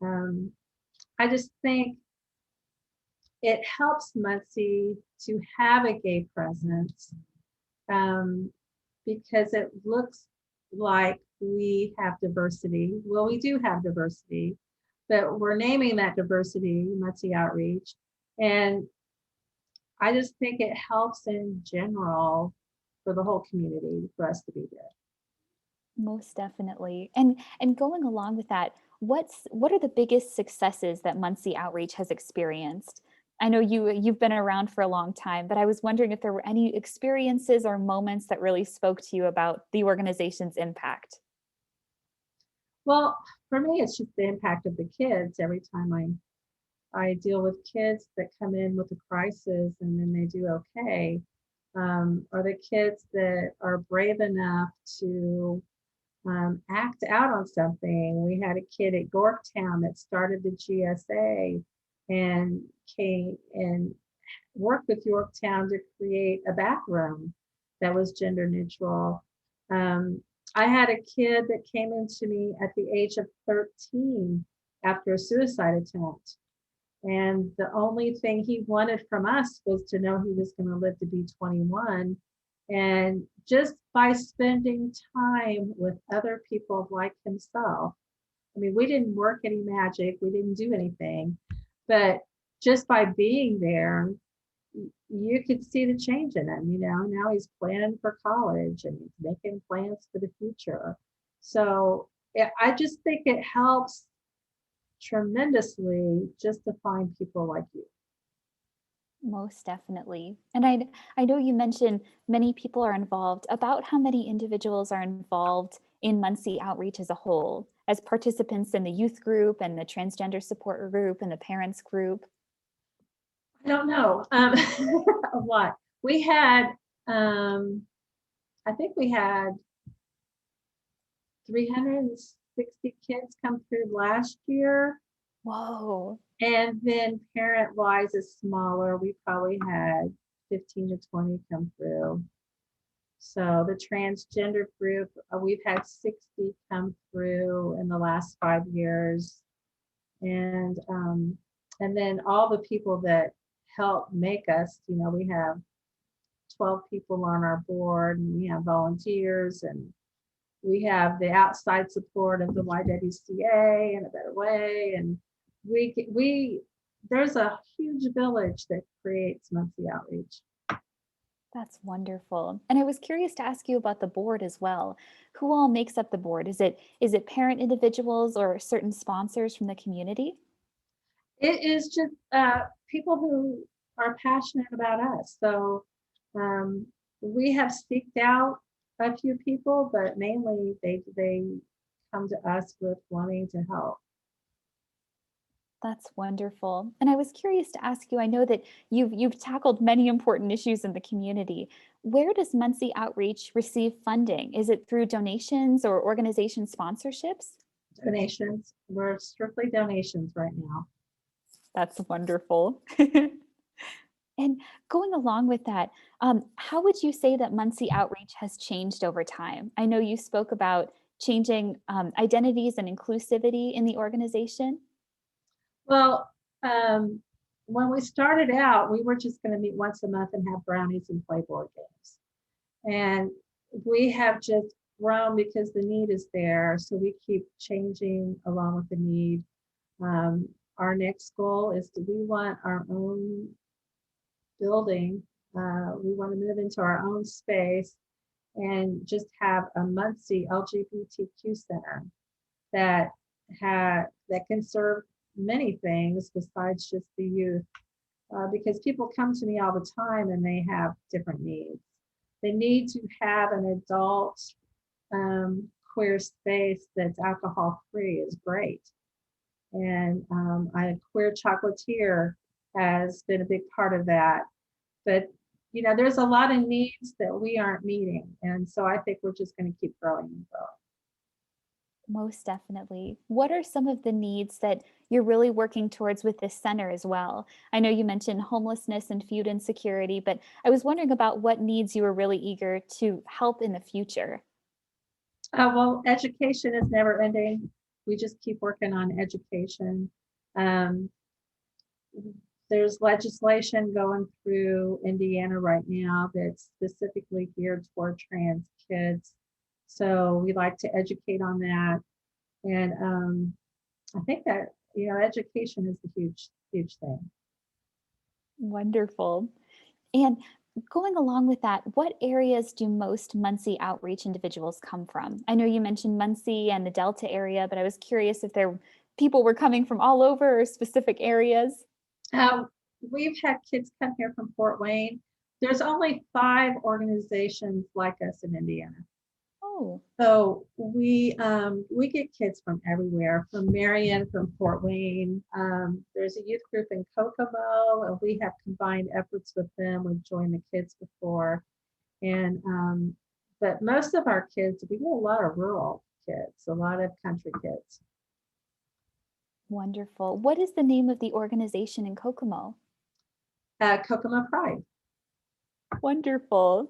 [SPEAKER 2] Um, I just think it helps Muncie to have a gay presence, um, because it looks like we have diversity. Well, we do have diversity, but we're naming that diversity Muncie Outreach. And I just think it helps in general for the whole community for us to be there.
[SPEAKER 1] Most definitely. And going along with that, what are the biggest successes that Muncie Outreach has experienced? I know you've been around for a long time, but I was wondering if there were any experiences or moments that really spoke to you about the organization's impact.
[SPEAKER 2] Well, for me, it's just the impact of the kids. Every time I deal with kids that come in with a crisis and then they do okay, or the kids that are brave enough to act out on something. We had a kid at Yorktown that started the GSA and came and worked with Yorktown to create a back room that was gender neutral. Um, I had a kid that came into me at the age of 13 after a suicide attempt. And the only thing he wanted from us was to know he was going to live to be 21. And just by spending time with other people like himself, I mean, we didn't work any magic, we didn't do anything, but just by being there, you could see the change in him. Now he's planning for college and he's making plans for the future. So I just think it helps tremendously just to find people like you.
[SPEAKER 1] Most definitely. And I know you mentioned many people are involved. About how many individuals are involved in Muncie Outreach as a whole, as participants in the youth group and the transgender support group and the parents group?
[SPEAKER 2] I don't know. A lot. We had, I think we had 360 kids come through last year.
[SPEAKER 1] Whoa.
[SPEAKER 2] And then parent wise is smaller. We probably had 15 to 20 come through. So the transgender group, we've had 60 come through in the last 5 years. And then all the people that help make us, we have 12 people on our board, and we have volunteers, and we have the outside support of the YWCA and A Better Way, and we there's a huge village that creates Muncie Outreach.
[SPEAKER 1] That's wonderful. And I was curious to ask you about the board as well. Who all makes up the board? Is it parent individuals or certain sponsors from the community?
[SPEAKER 2] It is just people who are passionate about us. So um, we have seeked out a few people, but mainly they come to us with wanting to help.
[SPEAKER 1] That's wonderful. And I was curious to ask you, I know that you've tackled many important issues in the community. Where does Muncie Outreach receive funding? Is it through donations or organization sponsorships?
[SPEAKER 2] Donations. We're strictly donations right now.
[SPEAKER 1] That's wonderful. And going along with that, how would you say that Muncie Outreach has changed over time? I know you spoke about changing identities and inclusivity in the organization.
[SPEAKER 2] Well, um, when we started out, we were just going to meet once a month and have brownies and play board games. And we have just grown because the need is there. So we keep changing along with the need. Um, our next goal is we want our own building. We want to move into our own space and just have a Muncie LGBTQ center that that can serve many things besides just the youth. Because people come to me all the time and they have different needs. They need to have an adult queer space that's alcohol free is great. And a queer chocolatier has been a big part of that. But there's a lot of needs that we aren't meeting. And so I think we're just going to keep growing and growing.
[SPEAKER 1] Most definitely. What are some of the needs that you're really working towards with this center as well? I know you mentioned homelessness and food insecurity, but I was wondering about what needs you were really eager to help in the future.
[SPEAKER 2] Well, education is never ending. We just keep working on education. Um, there's legislation going through Indiana right now that's specifically geared toward trans kids. So we like to educate on that. And I think that, education is a huge, huge thing.
[SPEAKER 1] Wonderful. And going along with that, what areas do most Muncie outreach individuals come from? I know you mentioned Muncie and the Delta area, but I was curious if people were coming from all over or specific areas.
[SPEAKER 2] Uh, we've had kids come here from Fort Wayne. There's only 5 organizations like us in Indiana.
[SPEAKER 1] Oh,
[SPEAKER 2] So we get kids from everywhere, from Marion, from Fort Wayne. There's a youth group in Kokomo, and we have combined efforts with them. We've joined the kids before, and but most of our kids, we get a lot of rural kids, a lot of country kids.
[SPEAKER 1] wonderful. What is the name of the organization in Kokomo?
[SPEAKER 2] Kokomo Pride.
[SPEAKER 1] Wonderful.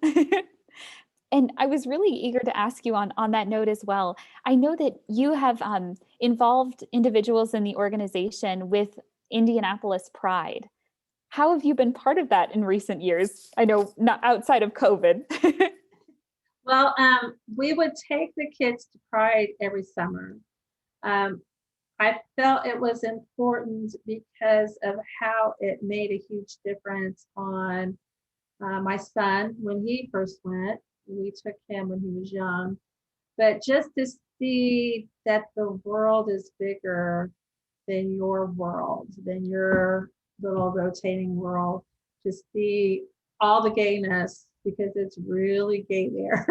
[SPEAKER 1] And I was really eager to ask you on that note as well. I know that you have involved individuals in the organization with Indianapolis Pride. How have you been part of that in recent years? I know not outside of COVID.
[SPEAKER 2] Well, we would take the kids to Pride every summer. Um, I felt it was important because of how it made a huge difference on my son when he first went. We took him when he was young, but just to see that the world is bigger than your world, than your little rotating world, to see all the gayness, because it's really gay there.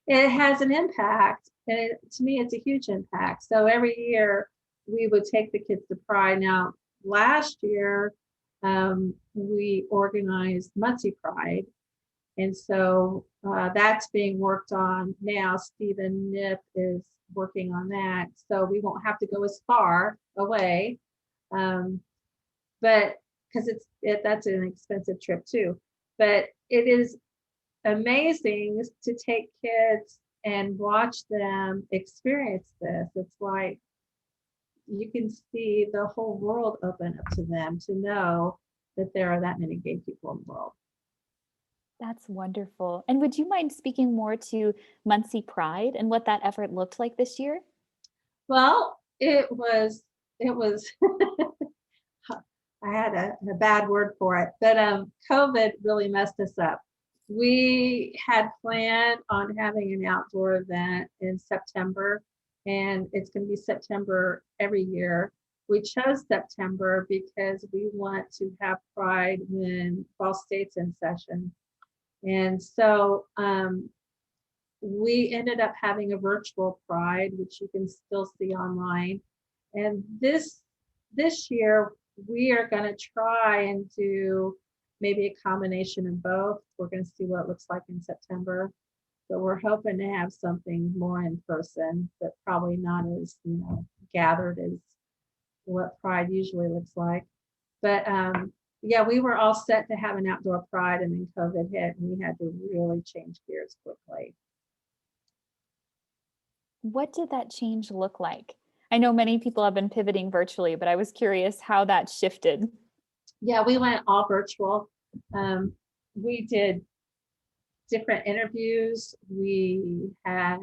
[SPEAKER 2] It has an impact, and to me it's a huge impact. So every year we would take the kids to Pride. Now last year we organized Muncie Pride, and so that's being worked on now. Stephen Nip is working on that, so we won't have to go as far away, but because that's an expensive trip too. But it is amazing to take kids and watch them experience this. It's like you can see the whole world open up to them, to know that there are that many gay people in the world.
[SPEAKER 1] That's wonderful. And would you mind speaking more to Muncie Pride and what that effort looked like this year?
[SPEAKER 2] Well, it was I had a bad word for it, but COVID really messed us up. We had planned on having an outdoor event in September, and it's going to be September every year. We chose September because we want to have Pride when Fall State's in session. And so we ended up having a virtual Pride, which you can still see online. And this year we are going to try and do maybe a combination of both. We're going to see what it looks like in September, but we're hoping to have something more in person, but probably not as gathered as what Pride usually looks like. But yeah, we were all set to have an outdoor Pride, and then COVID hit, and we had to really change gears quickly.
[SPEAKER 1] What did that change look like? I know many people have been pivoting virtually, but I was curious how that shifted.
[SPEAKER 2] Yeah, we went all virtual. We did different interviews. We had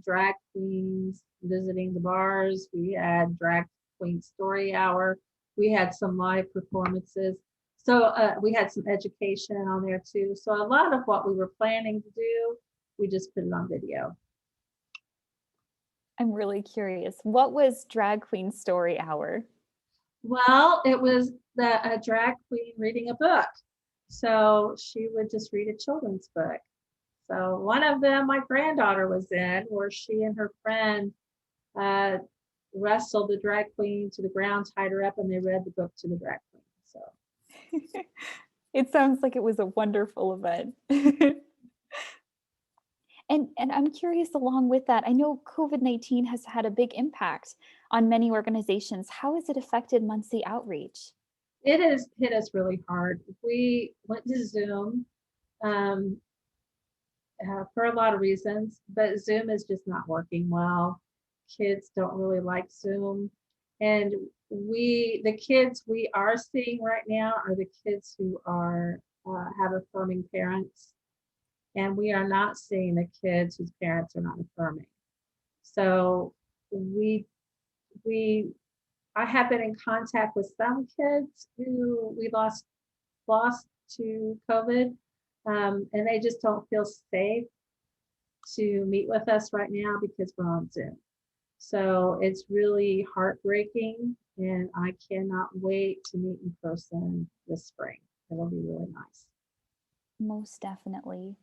[SPEAKER 2] drag queens visiting the bars. We had drag queen story hour. We had some live performances. So we had some education on there too. So a lot of what we were planning to do, we just put it on video.
[SPEAKER 1] I'm really curious. What was Drag Queen Story Hour?
[SPEAKER 2] Well, it was a drag queen reading a book. So she would just read a children's book. So one of them, my granddaughter was in, where she and her friend wrestled the drag queen to the ground, tied her up, and they read the book to the drag queen. So
[SPEAKER 1] It sounds like it was a wonderful event. And I'm curious along with that, I know COVID-19 has had a big impact on many organizations. How has it affected Muncie outreach?
[SPEAKER 2] It has hit us really hard. We went to Zoom um, for a lot of reasons, but Zoom is just not working well. Kids don't really like Zoom. And the kids we are seeing right now are the kids who are have affirming parents, and we are not seeing the kids whose parents are not affirming. So we we I have been in contact with some kids who we lost to COVID, and they just don't feel safe to meet with us right now because we're on Zoom. So it's really heartbreaking, and I cannot wait to meet in person this spring. It'll be really nice.
[SPEAKER 1] Most definitely.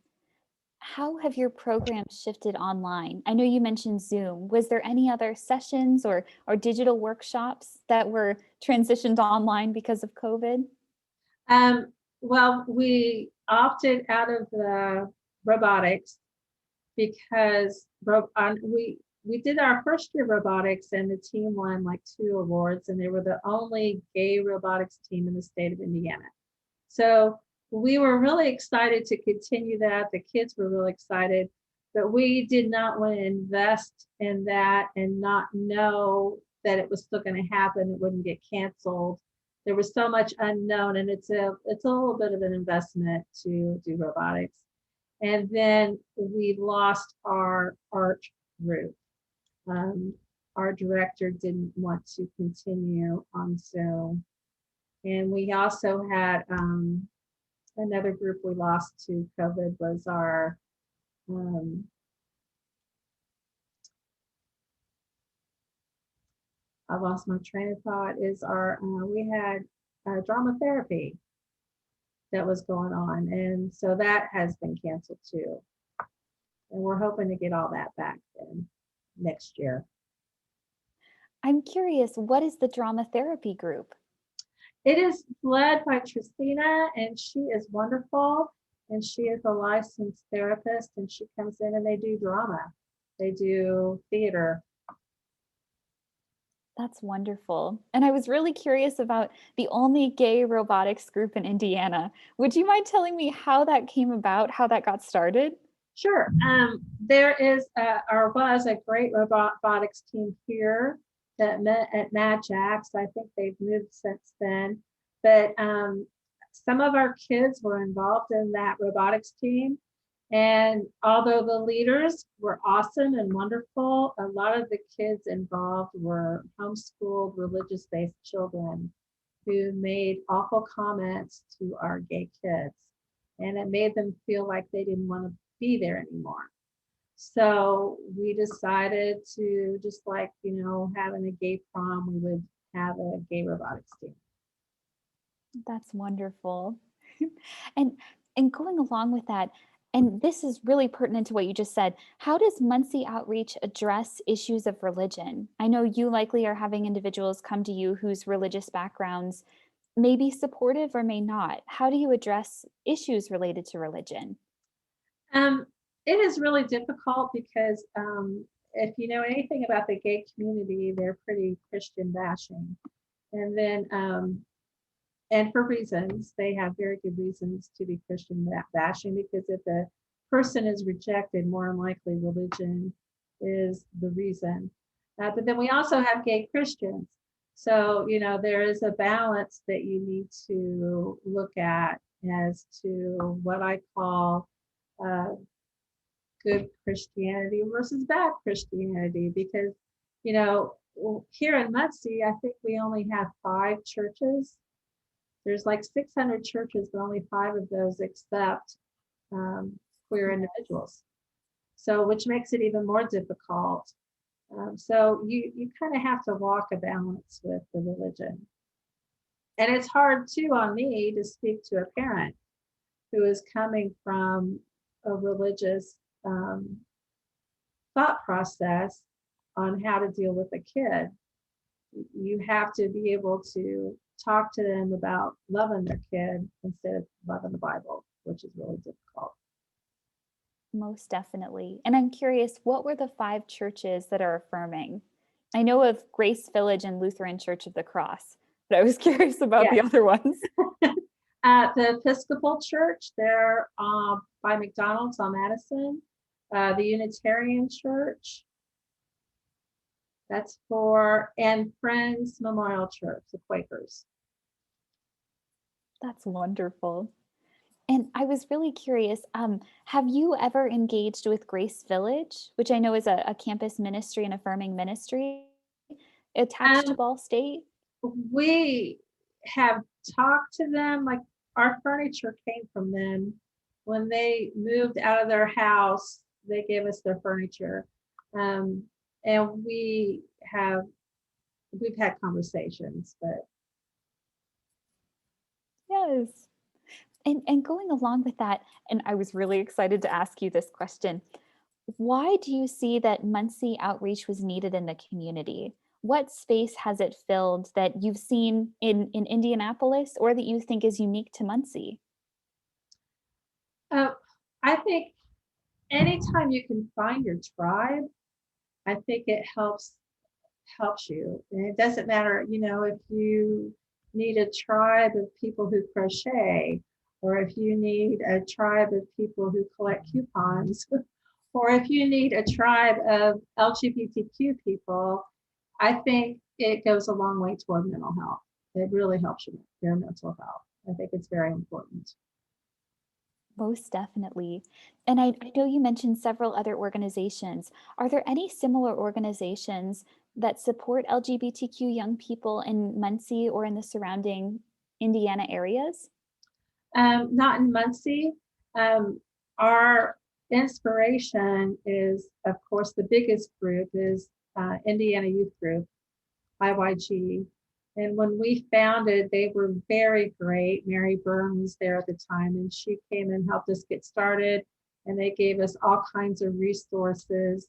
[SPEAKER 1] How have your programs shifted online? I know you mentioned Zoom. Was there any other sessions or digital workshops that were transitioned online because of COVID?
[SPEAKER 2] Um, well, we opted out of the robotics because we did our first year robotics, and the team won like 2 awards, and they were the only gay robotics team in the state of Indiana. So we were really excited to continue that. The kids were really excited, but we did not want to invest in that and not know that it was still going to happen. It wouldn't get canceled. There was so much unknown, and it's a little bit of an investment to do robotics. And then we lost our art group. Um, our director didn't want to continue on Zoom. And we also had another group we lost to COVID was our, I lost my train of thought, is our, we had drama therapy that was going on. And so that has been canceled too. And we're hoping to get all that back then next year.
[SPEAKER 1] I'm curious, what is the drama therapy group?
[SPEAKER 2] It is led by Tristina, and she is wonderful. And she is a licensed therapist, and she comes in and they do drama, they do theater.
[SPEAKER 1] That's wonderful. And I was really curious about the only gay robotics group in Indiana. Would you mind telling me how that came about, how that got started?
[SPEAKER 2] Sure. There is or was a great robotics team here that met at Mad Jack's. I think they've moved since then. But some of our kids were involved in that robotics team. And although the leaders were awesome and wonderful, a lot of the kids involved were homeschooled, religious based children who made awful comments to our gay kids. And it made them feel like they didn't want to be there anymore. So we decided to, just like, having a gay prom, we would have a gay robotics team.
[SPEAKER 1] That's wonderful. And and going along with that, and this is really pertinent to what you just said, how does Muncie Outreach address issues of religion? I know you likely are having individuals come to you whose religious backgrounds may be supportive or may not. How do you address issues related to religion?
[SPEAKER 2] Um, it is really difficult because if you know anything about the gay community, they're pretty Christian bashing. And then, and for reasons, they have very good reasons to be Christian bashing, because if a person is rejected, more than likely religion is the reason. But then we also have gay Christians. So, there is a balance that you need to look at as to what I call uh, good Christianity versus bad Christianity, because, you know, here in Muncie, I think we only have 5 churches. There's like 600 churches, but only 5 of those accept queer individuals. So, which makes it even more difficult. So you kind of have to walk a balance with the religion. And it's hard too on me to speak to a parent who is coming from a religious thought process on how to deal with a kid. You have to be able to talk to them about loving their kid instead of loving the Bible, which is really difficult.
[SPEAKER 1] Most definitely. And I'm curious, what were the 5 churches that are affirming? I know of Grace Village and Lutheran Church of the Cross, but I was curious about
[SPEAKER 2] Yeah.
[SPEAKER 1] the other ones.
[SPEAKER 2] The Episcopal Church, they're by McDonald's on Madison. The Unitarian Church, that's and Friends Memorial Church, the Quakers.
[SPEAKER 1] That's wonderful. And I was really curious, have you ever engaged with Grace Village, which I know is a campus ministry and affirming ministry attached to
[SPEAKER 2] Um,
[SPEAKER 1] Ball State?
[SPEAKER 2] we have talked to them, like our furniture came from them. When they moved out of their house, they gave us their furniture. Um, and we've had conversations, but
[SPEAKER 1] Yes. And going along with that, and I was really excited to ask you this question. Why do you see that Muncie outreach was needed in the community? What space has it filled that you've seen in Indianapolis or that you think is unique to Muncie?
[SPEAKER 2] uh, I think anytime you can find your tribe, I think it helps you. And it doesn't matter, if you need a tribe of people who crochet, or if you need a tribe of people who collect coupons, or if you need a tribe of LGBTQ people, I think it goes a long way toward mental health. It really helps your mental health. I think it's very important.
[SPEAKER 1] Most definitely. And I know you mentioned several other organizations. Are there any similar organizations that support LGBTQ young people in Muncie or in the surrounding Indiana areas?
[SPEAKER 2] Not in Muncie. Our inspiration is, of course, the biggest group is Indiana Youth Group, IYG. And when we founded, they were very great. Mary Byrne was there at the time, and she came and helped us get started. And they gave us all kinds of resources.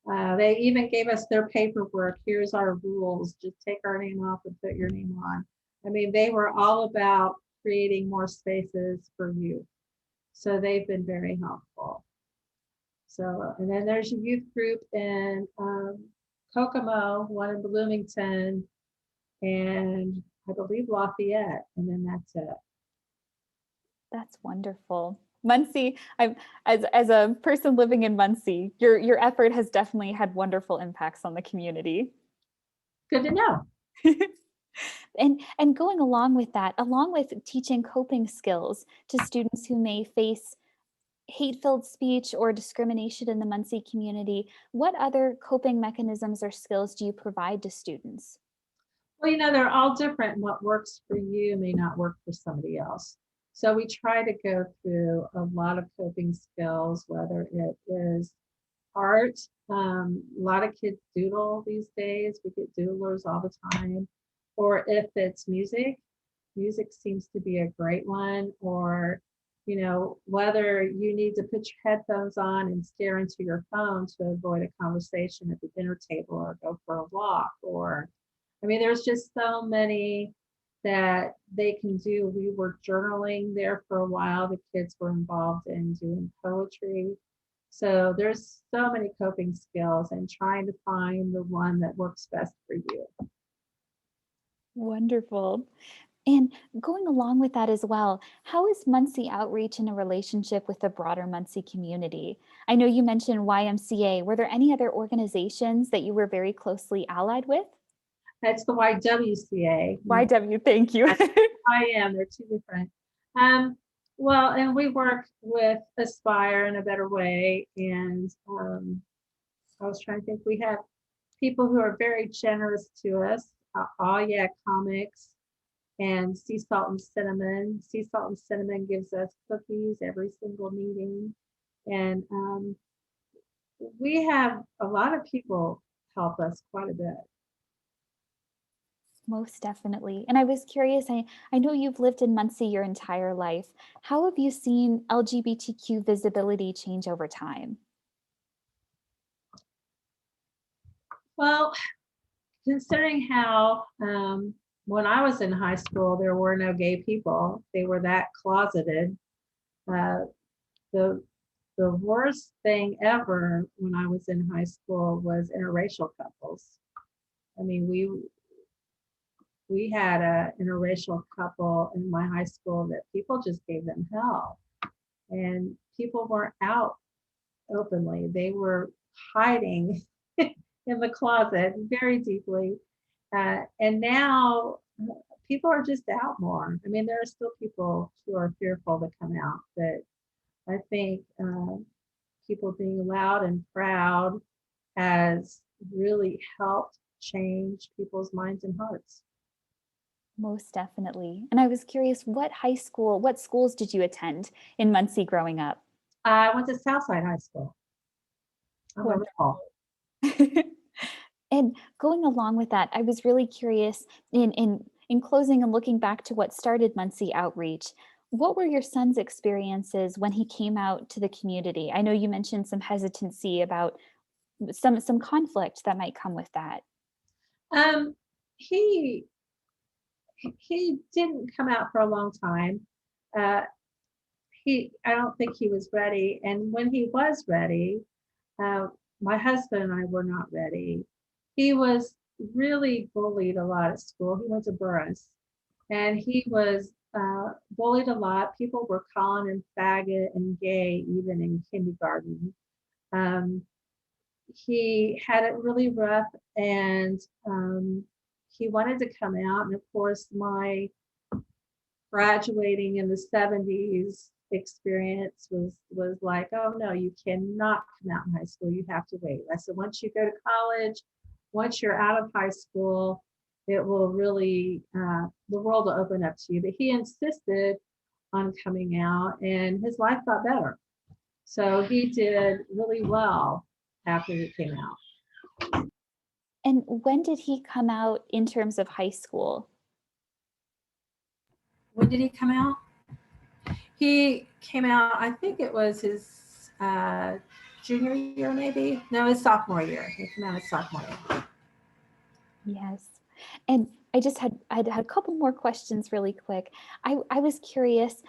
[SPEAKER 2] They even gave us their paperwork. Here's our rules. Just take our name off and put your name on. I mean, they were all about creating more spaces for youth. So they've been very helpful. So, and then there's a youth group in Kokomo, one in Bloomington, and I believe Lafayette, and then that's it.
[SPEAKER 1] That's wonderful. Muncie, as a person living in Muncie, your effort has definitely had wonderful impacts on the community.
[SPEAKER 2] Good to know.
[SPEAKER 1] And going along with that, along with teaching coping skills to students who may face hate-filled speech or discrimination in the Muncie community, what other coping mechanisms or skills do you provide to students?
[SPEAKER 2] Well, they're all different, and what works for you may not work for somebody else. So we try to go through a lot of coping skills, whether it is art. A lot of kids doodle these days. We get doodlers all the time. Or if it's music, music seems to be a great one. Or, whether you need to put your headphones on and stare into your phone to avoid a conversation at the dinner table or go for a walk. Or, I mean, there's just so many that they can do. We were journaling there for a while. The kids were involved in doing poetry. So there's so many coping skills and trying to find the one that works best for you.
[SPEAKER 1] Wonderful. And going along with that as well, how is Muncie outreach in a relationship with the broader Muncie community? I know you mentioned YMCA. Were there any other organizations that you were very closely allied with?
[SPEAKER 2] That's the YWCA.
[SPEAKER 1] YW, thank you.
[SPEAKER 2] I am. They're two different. Well, and we work with Aspire in a Better Way. And I was trying to think, we have people who are very generous to us. Oh yeah, Comics and Sea Salt and Cinnamon. Sea Salt and Cinnamon gives us cookies every single meeting. And we have a lot of people help us quite a bit.
[SPEAKER 1] Most definitely. And I was curious, I know you've lived in Muncie your entire life. How have you seen LGBTQ visibility change over time?
[SPEAKER 2] Well, considering how when I was in high school, there were no gay people. They were that closeted. Uh, the the worst thing ever when I was in high school was interracial couples. I mean, we had a interracial couple in my high school that people just gave them hell, and people weren't out openly. They were hiding in the closet very deeply. And now people are just out more. I mean, there are still people who are fearful to come out, but I think people being loud and proud has really helped change people's minds and hearts.
[SPEAKER 1] Most definitely. And I was curious, what schools did you attend in Muncie growing up?
[SPEAKER 2] I went to Southside High School. I'm a rebel.
[SPEAKER 1] And going along with that, I was really curious in closing and looking back to what started Muncie Outreach. What were your son's experiences when he came out to the community? I know you mentioned some hesitancy about some conflict that might come with that.
[SPEAKER 2] Um, he he didn't come out for a long time. Uh, I don't think he was ready. And when he was ready, uh, my husband and I were not ready. He was really bullied a lot at school. He went to Burris, and he was bullied a lot. People were calling him faggot and gay even in kindergarten. Um, he had it really rough, and he wanted to come out. And of course, my graduating in the 70s experience was like, oh no, you cannot come out in high school. You have to wait. I said, once you go to college, once you're out of high school, it will really, the world will open up to you. But he insisted on coming out, and his life got better. So he did really well after he came out.
[SPEAKER 1] And when did he come out in terms of high school?
[SPEAKER 2] When did he come out? He came out, I think it was his junior year, maybe. No, his sophomore year. He came out his sophomore year.
[SPEAKER 1] Yes. And I'd had a couple more questions really quick. I was curious,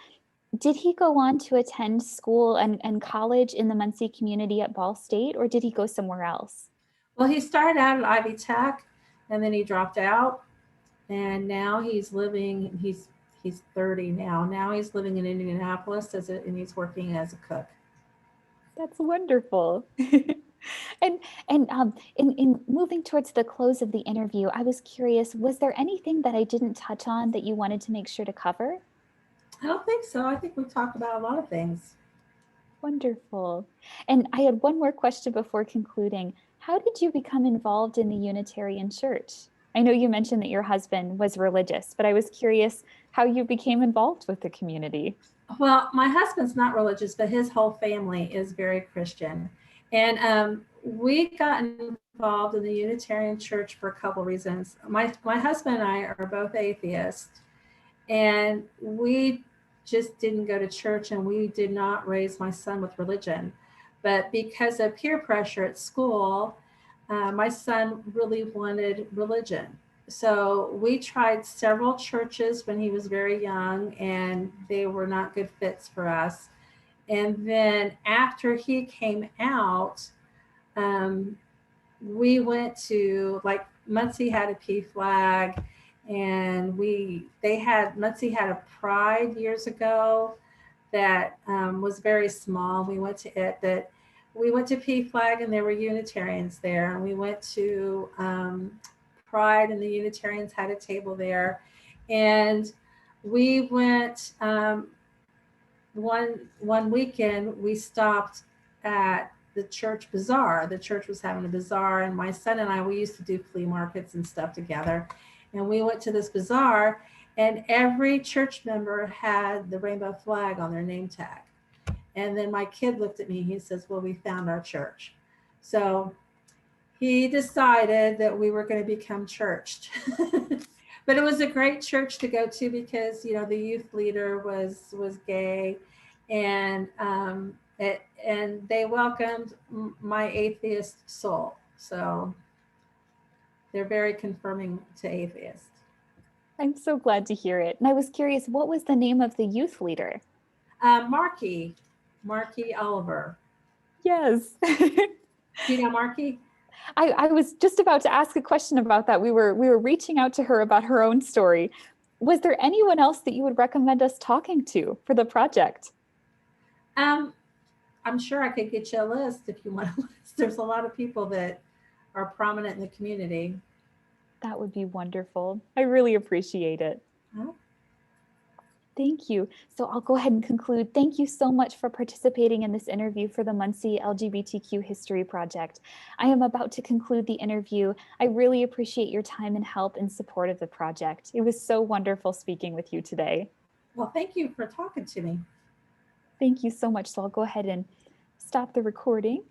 [SPEAKER 1] did he go on to attend school and college in the Muncie community at Ball State, or did he go somewhere else?
[SPEAKER 2] Well, he started out at Ivy Tech, and then he dropped out, and now he's living. He's 30 now. Now he's living in Indianapolis and he's working as a cook.
[SPEAKER 1] That's wonderful. And in moving towards the close of the interview, I was curious, was there anything that I didn't touch on that you wanted to make sure to cover?
[SPEAKER 2] I don't think so. I think we talked about a lot of things.
[SPEAKER 1] Wonderful. And I had one more question before concluding. How did you become involved in the Unitarian Church? I know you mentioned that your husband was religious, but I was curious how you became involved with the community.
[SPEAKER 2] Well, my husband's not religious, but his whole family is very Christian. And we got involved in the Unitarian Church for a couple reasons. My husband and I are both atheists, and we just didn't go to church, and we did not raise my son with religion. But because of peer pressure at school, my son really wanted religion. So we tried several churches when he was very young, and they were not good fits for us. And then after he came out, um, we went to, like, Muncie had a P flag, and Muncie had a pride years ago that was very small. We went to it. That we went to P flag, and there were Unitarians there, and we went to pride, and the Unitarians had a table there, and we went one weekend. We stopped at the church bazaar. The church was having a bazaar, and my son and I, we used to do flea markets and stuff together. And we went to this bazaar, and every church member had the rainbow flag on their name tag. And then my kid looked at me, he says, well, we found our church. So he decided that we were going to become churched. But it was a great church to go to because, you know, the youth leader was gay, and and they welcomed my atheist soul. So they're very confirming to atheists.
[SPEAKER 1] I'm so glad to hear it. And I was curious, what was the name of the youth leader?
[SPEAKER 2] Marky Oliver.
[SPEAKER 1] Yes.
[SPEAKER 2] Do you know Marky?
[SPEAKER 1] I was just about to ask a question about that. We were reaching out to her about her own story. Was there anyone else that you would recommend us talking to for the project?
[SPEAKER 2] Um, I'm sure I could get you a list if you want a list. There's a lot of people that are prominent in the community.
[SPEAKER 1] That would be wonderful. I really appreciate it.
[SPEAKER 2] Huh?
[SPEAKER 1] Thank you. So I'll go ahead and conclude. Thank you so much for participating in this interview for the Muncie LGBTQ History Project. I am about to conclude the interview. I really appreciate your time and help in support of the project. It was so wonderful speaking with you today.
[SPEAKER 2] Well, thank you for talking to me.
[SPEAKER 1] Thank you so much. So I'll go ahead and stop the recording.